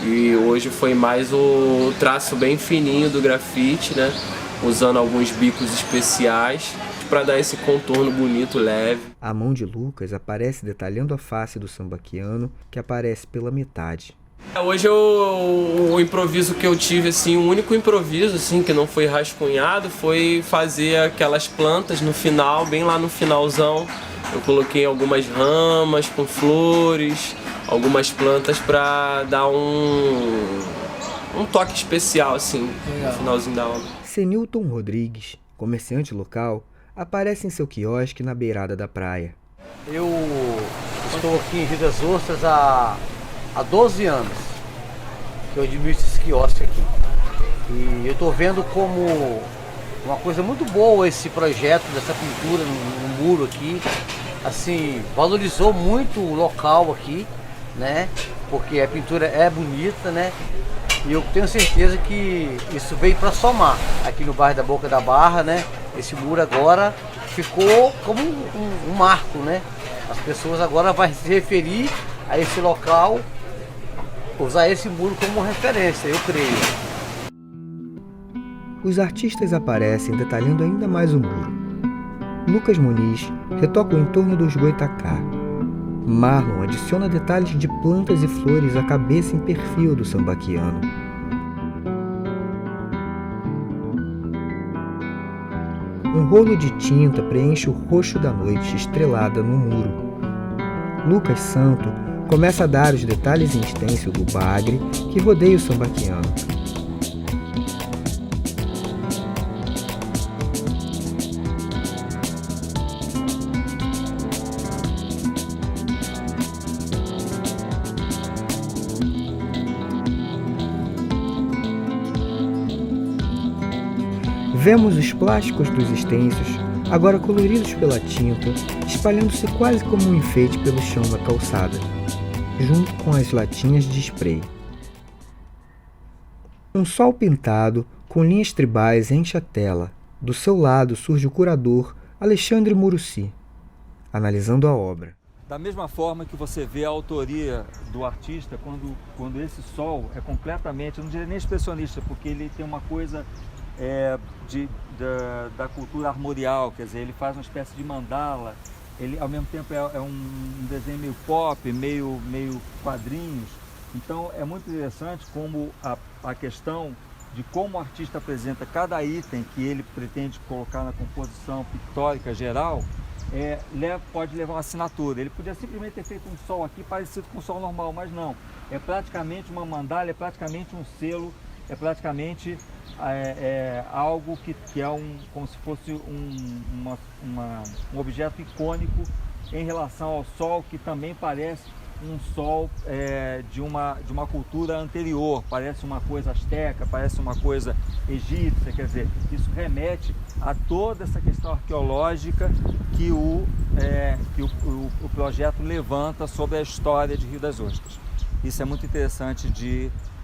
E hoje foi mais o traço bem fininho do grafite, né? Usando alguns bicos especiais para dar esse contorno bonito, leve. A mão de Lucas aparece detalhando a face do sambaquiano, que aparece pela metade. Hoje o improviso que eu tive, assim, o único improviso assim, que não foi rascunhado, foi fazer aquelas plantas no final, bem lá no finalzão. Eu coloquei algumas ramas com flores, algumas plantas para dar um toque especial assim, no finalzinho da obra. Senilton Rodrigues, comerciante local, aparece em seu quiosque na beirada da praia. Eu estou aqui em Rio das Ostras há 12 anos que eu administro esse quiosque aqui. E eu estou vendo como uma coisa muito boa esse projeto dessa pintura no muro aqui. Assim, valorizou muito o local aqui, né? Porque a pintura é bonita, né? E eu tenho certeza que isso veio para somar aqui no bairro da Boca da Barra, né? Esse muro agora ficou como um marco, né? As pessoas agora vão se referir a esse local, usar esse muro como referência, eu creio. Os artistas aparecem detalhando ainda mais o muro. Lucas Muniz retoca o entorno dos Goitacá. Marlon adiciona detalhes de plantas e flores à cabeça em perfil do sambaquiano. Um rolo de tinta preenche o roxo da noite estrelada no muro. Lucas Santo começa a dar os detalhes em stencil do bagre que rodeia o sambaquiano. Vemos os plásticos dos stencils, agora coloridos pela tinta, espalhando-se quase como um enfeite pelo chão da calçada, junto com as latinhas de spray. Um sol pintado, com linhas tribais, enche a tela. Do seu lado surge o curador Alexandre Muruci, analisando a obra. Da mesma forma que você vê a autoria do artista, quando esse sol é completamente, eu não diria nem expressionista, porque ele tem uma coisa da cultura armorial, quer dizer, ele faz uma espécie de mandala, ele ao mesmo tempo é um desenho meio pop, meio quadrinhos. Então é muito interessante como a questão de como o artista apresenta cada item que ele pretende colocar na composição pictórica geral, pode levar uma assinatura. Ele podia simplesmente ter feito um sol aqui parecido com um sol normal, mas não. É praticamente uma mandala, é praticamente um selo, é praticamente algo que é como se fosse um objeto icônico em relação ao sol, que também parece um sol de uma cultura anterior, parece uma coisa asteca, parece uma coisa egípcia, quer dizer, isso remete a toda essa questão arqueológica que o projeto levanta sobre a história de Rio das Ostras. Isso é muito interessante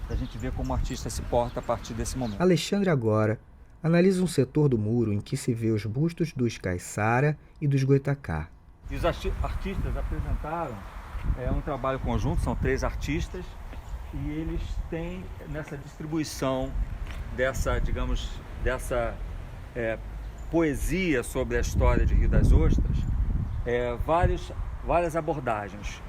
a gente ver como o artista se porta a partir desse momento. Alexandre agora analisa um setor do muro em que se vê os bustos dos Caiçara e dos Goitacá. E os artistas apresentaram um trabalho conjunto, são 3 artistas, e eles têm nessa distribuição dessa poesia sobre a história de Rio das Ostras, várias abordagens.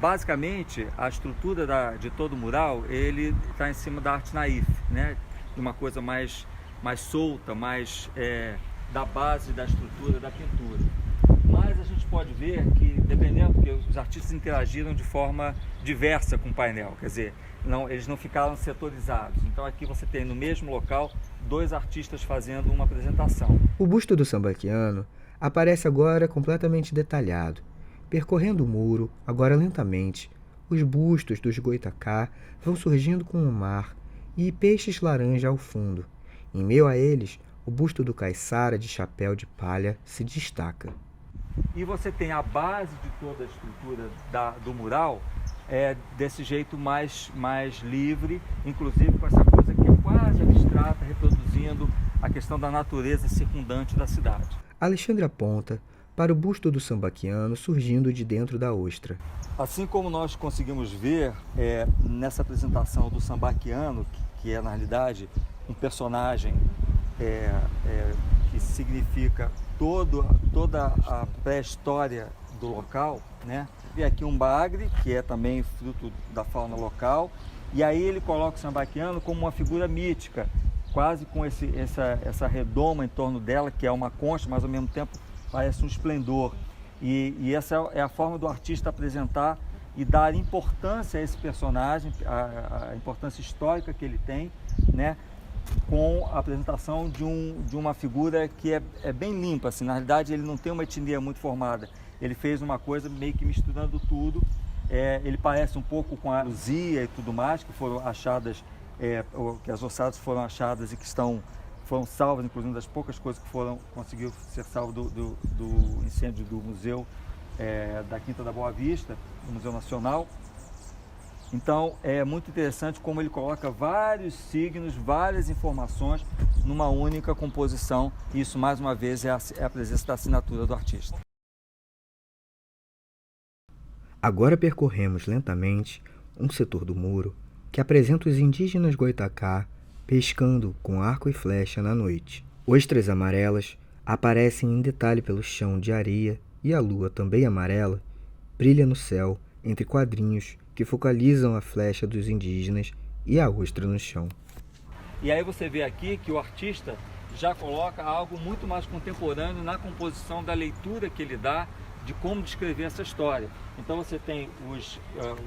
Basicamente, a estrutura de todo o mural, ele está em cima da arte naif, né? De uma coisa mais solta, mais da base da estrutura da pintura. Mas a gente pode ver que, dependendo, porque os artistas interagiram de forma diversa com o painel, quer dizer, eles não ficaram setorizados. Então aqui você tem no mesmo local 2 artistas fazendo uma apresentação. O busto do sambaquiano aparece agora completamente detalhado. Percorrendo o muro, agora lentamente, os bustos dos Goitacá vão surgindo com o mar e peixes laranja ao fundo. Em meio a eles, o busto do Caiçara de chapéu de palha se destaca. E você tem a base de toda a estrutura do mural desse jeito mais livre, inclusive com essa coisa que é quase abstrata, reproduzindo a questão da natureza circundante da cidade. Alexandre aponta para o busto do sambaquiano surgindo de dentro da ostra. Assim como nós conseguimos ver nessa apresentação do sambaquiano, que é na realidade um personagem que significa toda a pré-história do local, né? Vê aqui um bagre, que é também fruto da fauna local, e aí ele coloca o sambaquiano como uma figura mítica, quase com essa redoma em torno dela, que é uma concha, mas ao mesmo tempo parece um esplendor. E essa é a forma do artista apresentar e dar importância a esse personagem, a importância histórica que ele tem, né? Com a apresentação de uma figura que é bem limpa, assim. Na realidade ele não tem uma etnia muito formada, ele fez uma coisa meio que misturando tudo. Ele parece um pouco com a Luzia e tudo mais, que foram achadas, que as ossadas foram achadas e que foram salvas, inclusive das poucas coisas que conseguiu ser salvo do incêndio do museu da Quinta da Boa Vista, do Museu Nacional. Então é muito interessante como ele coloca vários signos, várias informações numa única composição. Isso, mais uma vez, é a presença da assinatura do artista. Agora percorremos lentamente um setor do muro que apresenta os indígenas Goitacá pescando com arco e flecha na noite. Ostras amarelas aparecem em detalhe pelo chão de areia e a lua, também amarela, brilha no céu entre quadrinhos que focalizam a flecha dos indígenas e a ostra no chão. E aí você vê aqui que o artista já coloca algo muito mais contemporâneo na composição da leitura que ele dá de como descrever essa história. Então você tem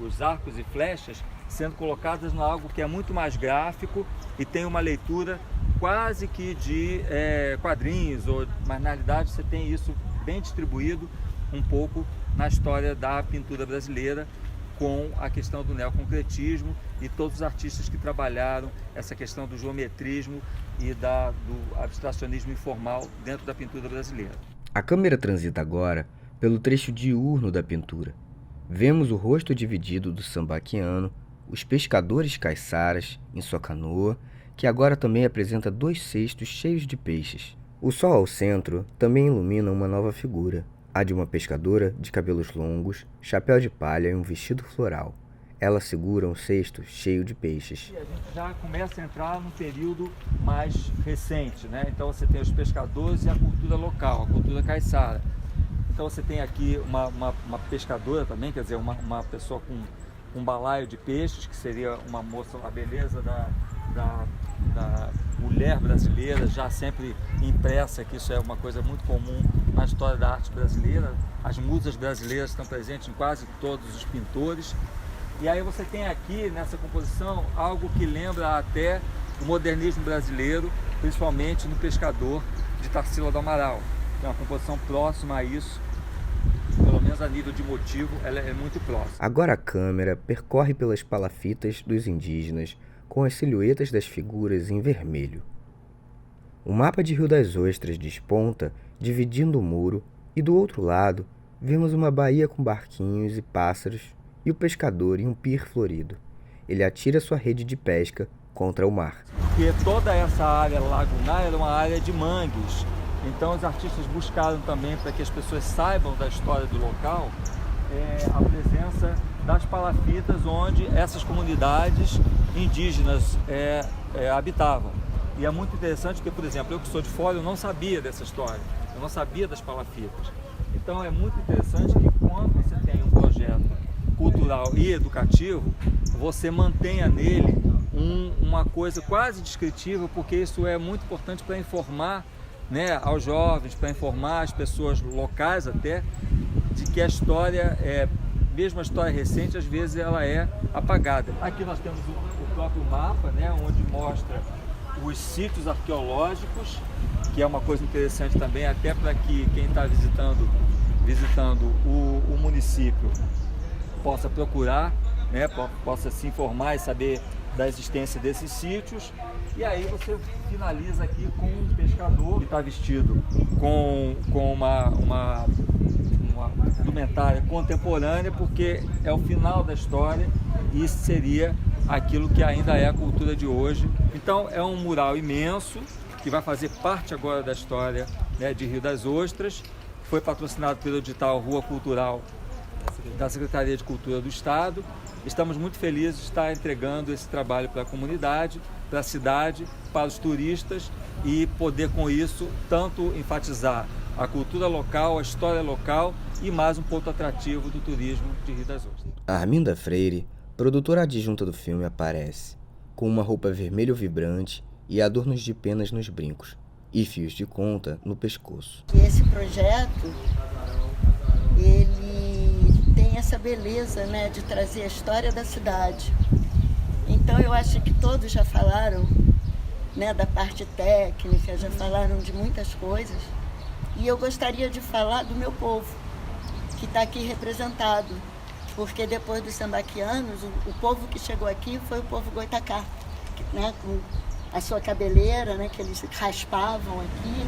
os arcos e flechas sendo colocadas em algo que é muito mais gráfico e tem uma leitura quase que de quadrinhos, mas na realidade você tem isso bem distribuído um pouco na história da pintura brasileira, com a questão do neoconcretismo e todos os artistas que trabalharam essa questão do geometrismo e do abstracionismo informal dentro da pintura brasileira. A câmera transita agora pelo trecho diurno da pintura. Vemos o rosto dividido do sambaquiano, os pescadores caiçaras em sua canoa, que agora também apresenta 2 cestos cheios de peixes. O sol ao centro também ilumina uma nova figura, a de uma pescadora de cabelos longos, chapéu de palha e um vestido floral. Ela segura um cesto cheio de peixes. A gente já começa a entrar num período mais recente, né? Então você tem os pescadores e a cultura local, a cultura caiçara. Então você tem aqui uma pescadora também, quer dizer, uma pessoa com um balaio de peixes, que seria uma moça, a beleza da mulher brasileira, já sempre impressa, que isso é uma coisa muito comum na história da arte brasileira. As musas brasileiras estão presentes em quase todos os pintores. E aí você tem aqui nessa composição algo que lembra até o modernismo brasileiro, principalmente no Pescador de Tarsila do Amaral. É uma composição próxima a isso, pelo menos a nível de motivo, ela é muito próxima. Agora a câmera percorre pelas palafitas dos indígenas com as silhuetas das figuras em vermelho. O mapa de Rio das Ostras desponta, dividindo o muro, e do outro lado vemos uma baía com barquinhos e pássaros e o pescador em um pier florido. Ele atira sua rede de pesca contra o mar. Porque toda essa área lagunar era uma área de mangues. Então os artistas buscaram também, para que as pessoas saibam da história do local, a presença das palafitas onde essas comunidades indígenas habitavam. E é muito interessante porque, por exemplo, eu que sou de fora, eu não sabia dessa história, eu não sabia das palafitas. Então é muito interessante que quando você tem um projeto cultural e educativo, você mantenha nele uma coisa quase descritiva, porque isso é muito importante para informar, né, aos jovens, para informar as pessoas locais até, de que a história, mesmo a história recente, às vezes ela é apagada. Aqui nós temos o próprio mapa, né, onde mostra os sítios arqueológicos, que é uma coisa interessante também, até para que quem está visitando o município possa procurar, né, possa se informar e saber da existência desses sítios. E aí você finaliza aqui com um pescador que está vestido com uma indumentária contemporânea, porque é o final da história e isso seria aquilo que ainda é a cultura de hoje. Então é um mural imenso que vai fazer parte agora da história, né, de Rio das Ostras. Foi patrocinado pelo edital Rua Cultural da Secretaria de Cultura do Estado. Estamos muito felizes de estar entregando esse trabalho para a comunidade, para a cidade, para os turistas e poder com isso tanto enfatizar a cultura local, a história local e mais um ponto atrativo do turismo de Rio das Ostras. A Arminda Freire, produtora adjunta do filme, aparece com uma roupa vermelho vibrante e adornos de penas nos brincos e fios de conta no pescoço. Esse projeto, ele tem essa beleza, né, de trazer a história da cidade. Então eu acho que todos já falaram, né, da parte técnica, já falaram de muitas coisas. E eu gostaria de falar do meu povo, que está aqui representado. Porque depois dos sambaquianos, o povo que chegou aqui foi o povo goitacá, né, com a sua cabeleira, né, que eles raspavam aqui,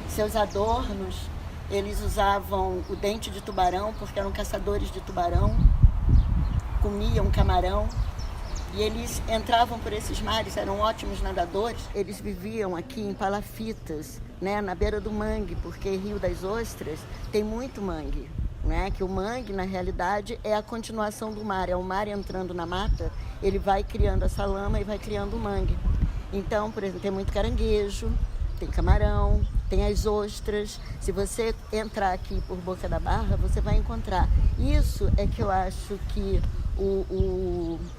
seus adornos. Eles usavam o dente de tubarão, porque eram caçadores de tubarão, comiam camarão. E eles entravam por esses mares, eram ótimos nadadores. Eles viviam aqui em palafitas, né, na beira do mangue, porque Rio das Ostras tem muito mangue, né? Que o mangue, na realidade, é a continuação do mar. É o mar entrando na mata, ele vai criando essa lama e vai criando o mangue. Então, por exemplo, tem muito caranguejo, tem camarão, tem as ostras. Se você entrar aqui por Boca da Barra, você vai encontrar. Isso é que eu acho que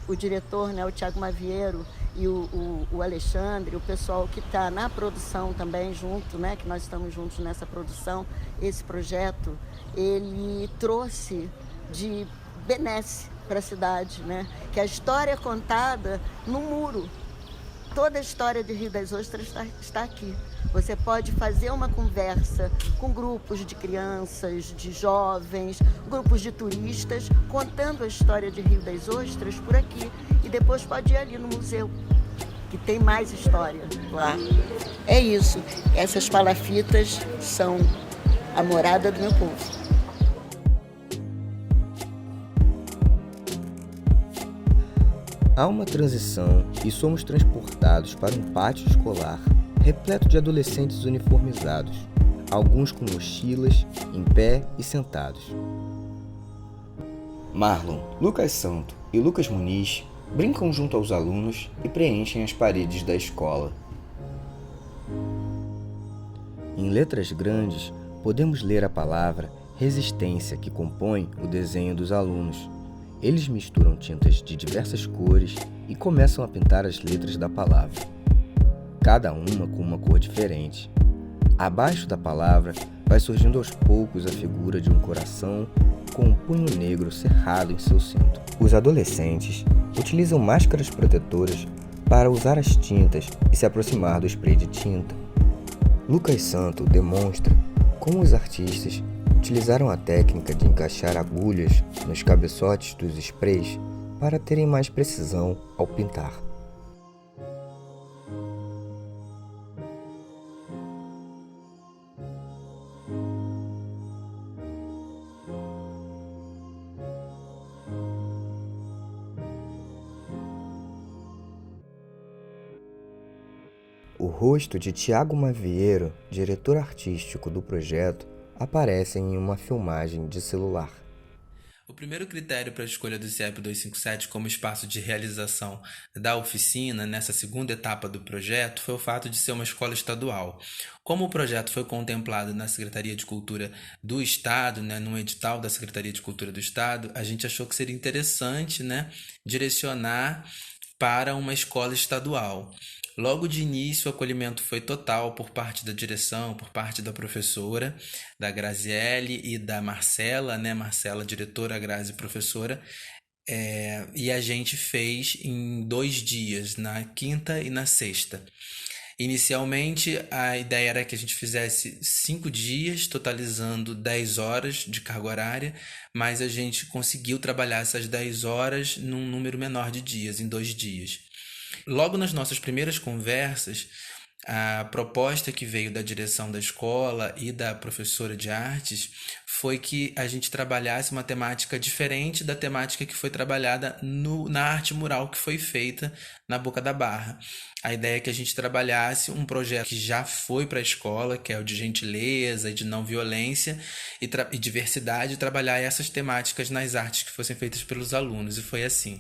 o diretor, né, o Thiago Maviero, e o Alexandre, o pessoal que está na produção também junto, né, que nós estamos juntos nessa produção, esse projeto, ele trouxe de benesse para a cidade, né, que a história é contada no muro. Toda a história de Rio das Ostras está aqui. Você pode fazer uma conversa com grupos de crianças, de jovens, grupos de turistas, contando a história de Rio das Ostras por aqui. E depois pode ir ali no museu, que tem mais história lá. É isso. Essas palafitas são a morada do meu povo. Há uma transição e somos transportados para um pátio escolar repleto de adolescentes uniformizados, alguns com mochilas, em pé e sentados. Marlon, Lucas Santo e Lucas Muniz brincam junto aos alunos e preenchem as paredes da escola. Em letras grandes, podemos ler a palavra resistência que compõe o desenho dos alunos. Eles misturam tintas de diversas cores e começam a pintar as letras da palavra, cada uma com uma cor diferente. Abaixo da palavra vai surgindo aos poucos a figura de um coração com um punho negro cerrado em seu centro. Os adolescentes utilizam máscaras protetoras para usar as tintas e se aproximar do spray de tinta. Lucas Santo demonstra como os artistas utilizaram a técnica de encaixar agulhas nos cabeçotes dos sprays para terem mais precisão ao pintar. O rosto de Tiago Mavieiro, diretor artístico do projeto, aparece em uma filmagem de celular. O primeiro critério para a escolha do CIEP 257 como espaço de realização da oficina nessa segunda etapa do projeto foi o fato de ser uma escola estadual. Como o projeto foi contemplado na Secretaria de Cultura do Estado, num edital da Secretaria de Cultura do Estado, a gente achou que seria interessante, direcionar para uma escola estadual. Logo de início, o acolhimento foi total por parte da direção, por parte da professora, da Graziele e da Marcela, Marcela, diretora, Grazi, professora, e a gente fez em 2 dias, na quinta e na sexta. Inicialmente, a ideia era que a gente fizesse 5 dias, totalizando 10 horas de carga horária, mas a gente conseguiu trabalhar essas 10 horas num número menor de dias, em 2 dias. Logo nas nossas primeiras conversas, a proposta que veio da direção da escola e da professora de artes foi que a gente trabalhasse uma temática diferente da temática que foi trabalhada na arte mural que foi feita na Boca da Barra. A ideia é que a gente trabalhasse um projeto que já foi para a escola, que é o de gentileza e de não violência e diversidade, e trabalhar essas temáticas nas artes que fossem feitas pelos alunos, e foi assim.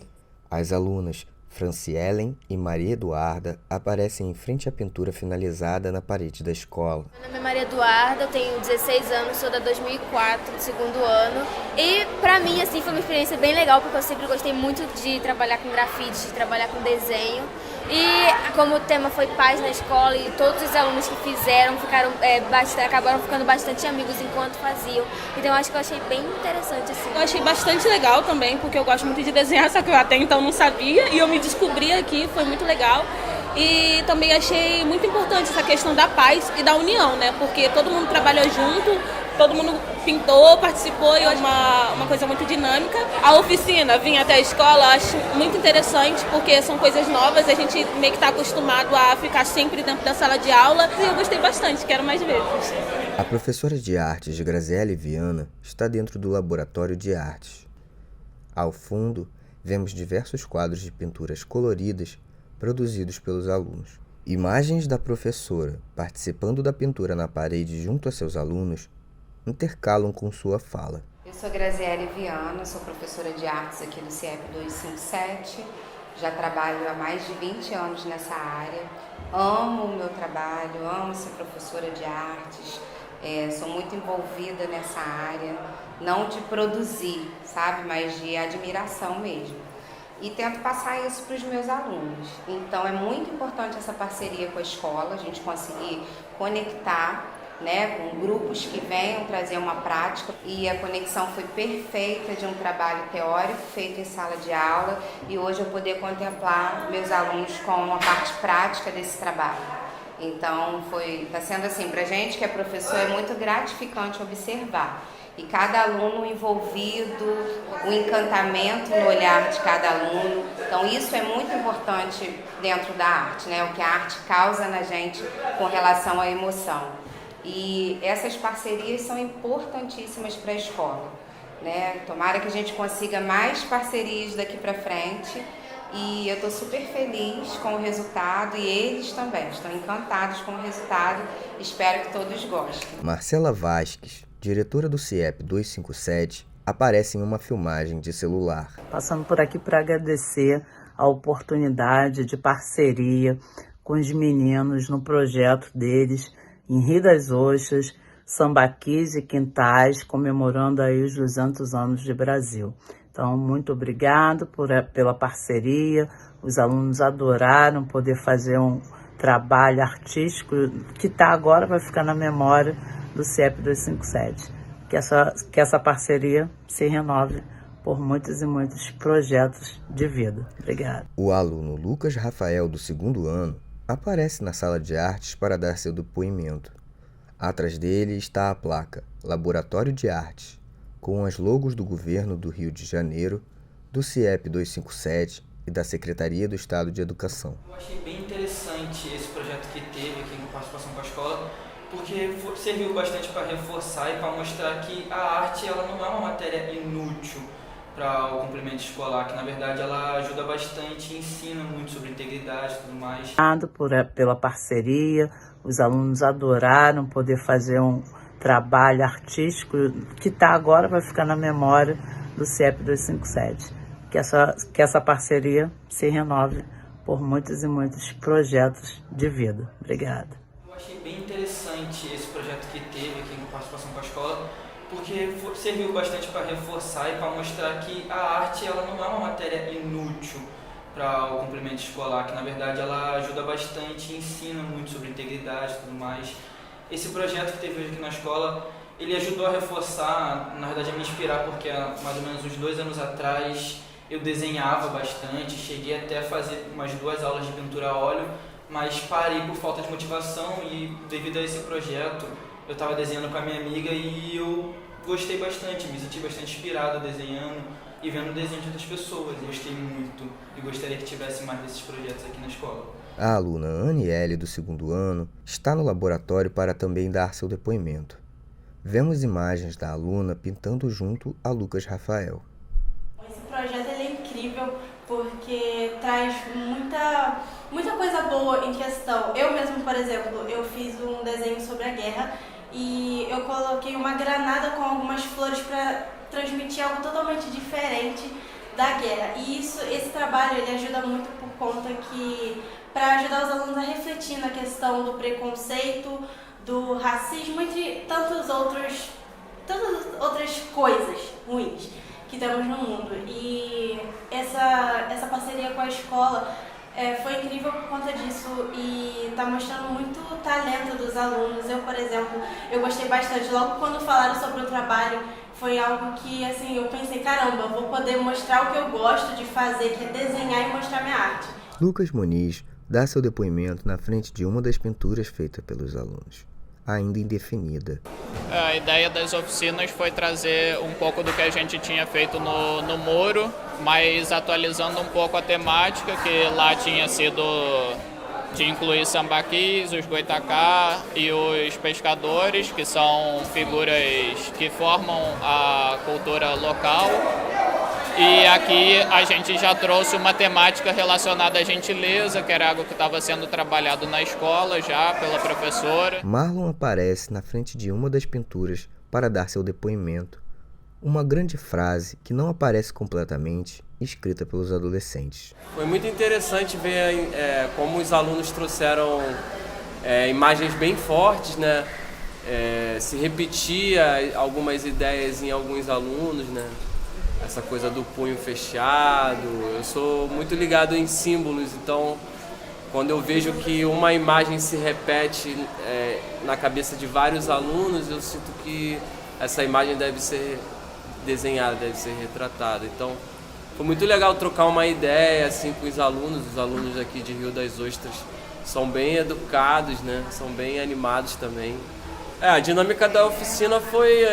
As alunas Francielen e Maria Eduarda aparecem em frente à pintura finalizada na parede da escola. Meu nome é Maria Eduarda, eu tenho 16 anos, sou da 2004, do 2º ano. E pra mim, foi uma experiência bem legal, porque eu sempre gostei muito de trabalhar com grafite, de trabalhar com desenho. E como o tema foi paz na escola e todos os alunos que fizeram acabaram ficando bastante amigos enquanto faziam. Então eu acho que eu achei bem interessante assim. Eu achei bastante legal também, porque eu gosto muito de desenhar, só que eu até então não sabia. E eu me descobri aqui, foi muito legal. E também achei muito importante essa questão da paz e da união, porque todo mundo trabalhou junto, todo mundo pintou, participou, e é uma coisa muito dinâmica. A oficina, vir até a escola, acho muito interessante, porque são coisas novas, a gente meio que está acostumado a ficar sempre dentro da sala de aula, e eu gostei bastante, quero mais vezes. A professora de artes, Graziele Viana, está dentro do laboratório de artes. Ao fundo, vemos diversos quadros de pinturas coloridas produzidos pelos alunos. Imagens da professora participando da pintura na parede junto a seus alunos intercalam com sua fala. Eu sou Graziele Viana, sou professora de artes aqui do CIEP 257. Já trabalho há mais de 20 anos nessa área. Amo o meu trabalho, amo ser professora de artes. Sou muito envolvida nessa área, não de produzir, mas de admiração mesmo. e tento passar isso para os meus alunos. Então é muito importante essa parceria com a escola, a gente conseguir conectar, né, com grupos que venham trazer uma prática, e a conexão foi perfeita de um trabalho teórico feito em sala de aula, e hoje eu poder contemplar meus alunos com a parte prática desse trabalho. Então está sendo assim, para a gente que é professor, é muito gratificante observar. E cada aluno envolvido, o encantamento no olhar de cada aluno. Então isso é muito importante dentro da arte, né? O que a arte causa na gente com relação à emoção. E essas parcerias são importantíssimas para a escola, né? Tomara que a gente consiga mais parcerias daqui para frente. E eu estou super feliz com o resultado, e eles também estão encantados com o resultado. Espero que todos gostem. Marcela Vasques, diretora do CIEP 257, aparece em uma filmagem de celular. Passando por aqui para agradecer a oportunidade de parceria com os meninos no projeto deles em Rio das Ostras, Sambaquis e Quintais, comemorando aí os 200 anos de Brasil. Então, muito obrigado pela parceria. Os alunos adoraram poder fazer um trabalho artístico que agora vai ficar na memória do CIEP 257. Que essa parceria se renove por muitos e muitos projetos de vida. Obrigado. O aluno Lucas Rafael, do 2º ano, aparece na sala de artes para dar seu depoimento. Atrás dele está a placa Laboratório de Artes, com as logos do Governo do Rio de Janeiro, do CIEP 257 e da Secretaria do Estado de Educação. Eu achei bem interessante esse projeto que teve aqui em participação com a escola, porque serviu bastante para reforçar e para mostrar que a arte ela não é uma matéria inútil para o complemento escolar, que na verdade ela ajuda bastante, ensina muito sobre integridade e tudo mais. Obrigado pela parceria, os alunos adoraram poder fazer um trabalho artístico que agora vai ficar na memória do CIEP 257. Que essa parceria se renove por muitos e muitos projetos de vida. Obrigada. Eu achei bem interessante esse projeto que teve aqui em participação com a escola, porque serviu bastante para reforçar e para mostrar que a arte ela não é uma matéria inútil para o complemento escolar, que na verdade ela ajuda bastante, ensina muito sobre integridade e tudo mais. Esse projeto que teve hoje aqui na escola, ele ajudou a reforçar, na verdade a me inspirar, porque há mais ou menos uns 2 anos atrás eu desenhava bastante, cheguei até a fazer umas 2 aulas de pintura a óleo, mas parei por falta de motivação, e devido a esse projeto eu estava desenhando com a minha amiga e eu gostei bastante, me senti bastante inspirado desenhando e vendo o desenho de outras pessoas. Gostei muito e gostaria que tivesse mais desses projetos aqui na escola. A aluna Aniele, do 2º ano, está no laboratório para também dar seu depoimento. Vemos imagens da aluna pintando junto a Lucas Rafael. Esse projeto ele é incrível porque traz muita coisa boa em questão. Eu mesmo, por exemplo, eu fiz um desenho sobre a guerra e eu coloquei uma granada com algumas flores para transmitir algo totalmente diferente da guerra. E esse trabalho ele ajuda muito por conta que para ajudar os alunos a refletir na questão do preconceito, do racismo, entre tantas outras coisas ruins que temos no mundo. E essa parceria com a escola foi incrível por conta disso e está mostrando muito talento dos alunos. Eu, por exemplo, eu gostei bastante. Logo quando falaram sobre o trabalho, foi algo que assim, eu pensei, caramba, eu vou poder mostrar o que eu gosto de fazer, que é desenhar e mostrar minha arte. Lucas Muniz dá seu depoimento na frente de uma das pinturas feitas pelos alunos, ainda indefinida. A ideia das oficinas foi trazer um pouco do que a gente tinha feito no muro, mas atualizando um pouco a temática, que lá tinha sido de incluir sambaquis, os goitacá e os pescadores, que são figuras que formam a cultura local. E aqui a gente já trouxe uma temática relacionada à gentileza, que era algo que estava sendo trabalhado na escola já pela professora. Marlon aparece na frente de uma das pinturas para dar seu depoimento. Uma grande frase que não aparece completamente, escrita pelos adolescentes. Foi muito interessante ver como os alunos trouxeram imagens bem fortes, né? Se repetia algumas ideias em alguns alunos, né? essa coisa do punho fechado. Eu sou muito ligado em símbolos, então quando eu vejo que uma imagem se repete na cabeça de vários alunos, eu sinto que essa imagem deve ser desenhada, deve ser retratada. Então foi muito legal trocar uma ideia assim com os alunos aqui de Rio das Ostras são bem educados, né? São bem animados também. A dinâmica da oficina foi,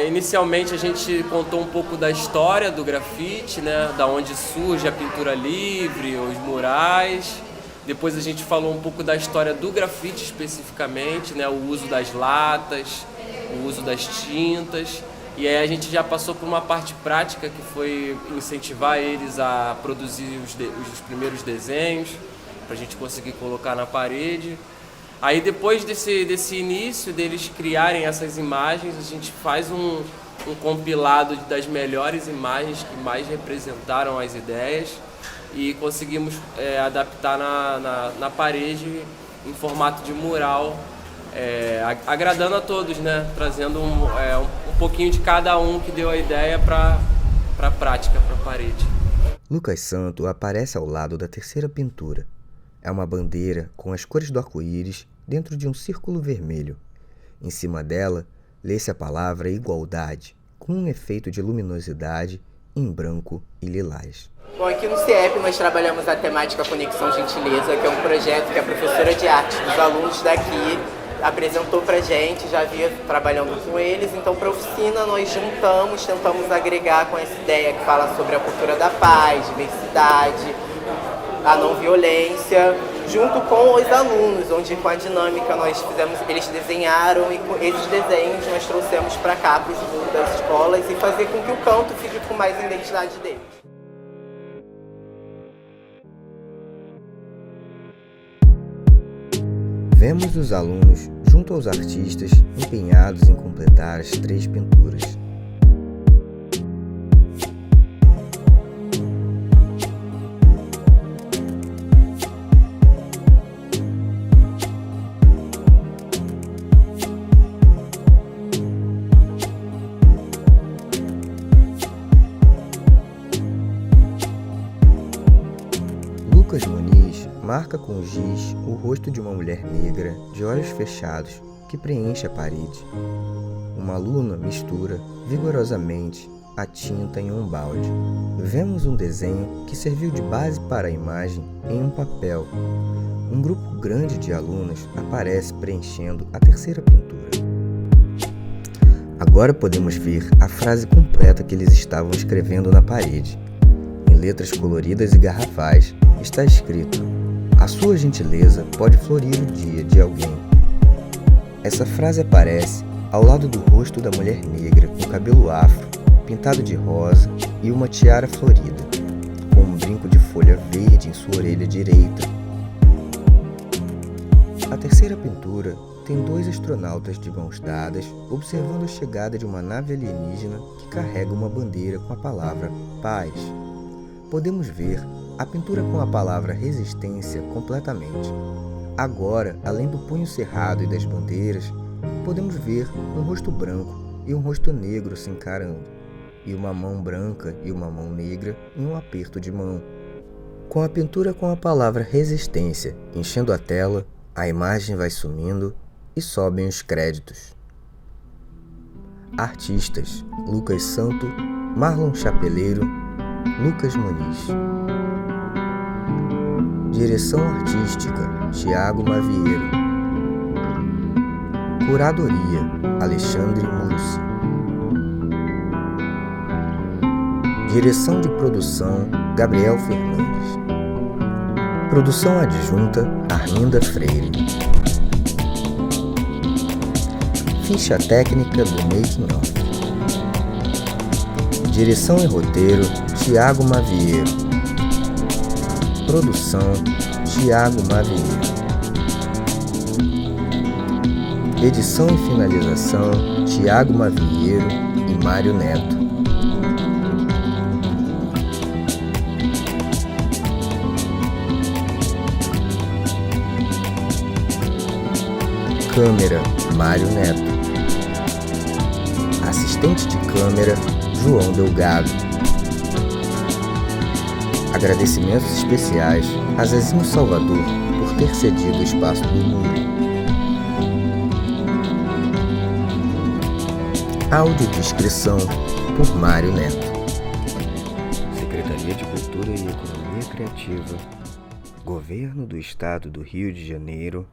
inicialmente a gente contou um pouco da história do grafite, né? Da onde surge a pintura livre, os murais. Depois a gente falou um pouco da história do grafite especificamente, né? O uso das latas, o uso das tintas. E aí a gente já passou por uma parte prática que foi incentivar eles a produzir os primeiros desenhos, para a gente conseguir colocar na parede. Aí depois desse início deles criarem essas imagens, a gente faz um compilado das melhores imagens que mais representaram as ideias e conseguimos adaptar na parede em formato de mural, agradando a todos, né? Trazendo um pouquinho de cada um que deu a ideia para a prática, para a parede. Lucas Santo aparece ao lado da terceira pintura. É uma bandeira com as cores do arco-íris dentro de um círculo vermelho. Em cima dela, lê-se a palavra igualdade, com um efeito de luminosidade em branco e lilás. Bom, aqui no CIEP nós trabalhamos a temática Conexão Gentileza, que é um projeto que a professora de arte dos alunos daqui apresentou pra gente, já havia trabalhando com eles, então para a oficina nós tentamos agregar com essa ideia que fala sobre a cultura da paz, diversidade, a não violência, junto com os alunos, onde com a dinâmica eles desenharam e com esses desenhos nós trouxemos para cá, para os alunos das escolas e fazer com que o canto fique com mais identidade deles. Vemos os alunos junto aos artistas empenhados em completar as 3 pinturas. Lucas Muniz marca com giz o rosto de uma mulher negra de olhos fechados que preenche a parede. Uma aluna mistura vigorosamente a tinta em um balde. Vemos um desenho que serviu de base para a imagem em um papel. Um grupo grande de alunos aparece preenchendo a terceira pintura. Agora podemos ver a frase completa que eles estavam escrevendo na parede. Em letras coloridas e garrafais, está escrito: "A sua gentileza pode florir o dia de alguém." Essa frase aparece ao lado do rosto da mulher negra com cabelo afro, pintado de rosa e uma tiara florida, com um brinco de folha verde em sua orelha direita. A terceira pintura tem 2 astronautas de mãos dadas observando a chegada de uma nave alienígena que carrega uma bandeira com a palavra paz. Podemos ver a pintura com a palavra resistência completamente. Agora, além do punho cerrado e das bandeiras, podemos ver um rosto branco e um rosto negro se encarando, e uma mão branca e uma mão negra em um aperto de mão. Com a pintura com a palavra resistência enchendo a tela, a imagem vai sumindo e sobem os créditos. Artistas: Lucas Santo, Marlon Chapeleiro, Lucas Muniz. Direção artística: Thiago Mavieiro. Curadoria: Alexandre Mursi. Direção de produção: Gabriel Fernandes. Produção adjunta: Arminda Freire. Ficha técnica do Making of. Direção e roteiro: Thiago Mavieiro. Produção: Thiago Mavieiro. Edição e finalização: Thiago Mavieiro e Mário Neto. Câmera: Mário Neto. Assistente de câmera: João Delgado. Agradecimentos especiais a Zezinho Salvador por ter cedido o espaço do muro. Audiodescrição por Mário Neto. Secretaria de Cultura e Economia Criativa, Governo do Estado do Rio de Janeiro,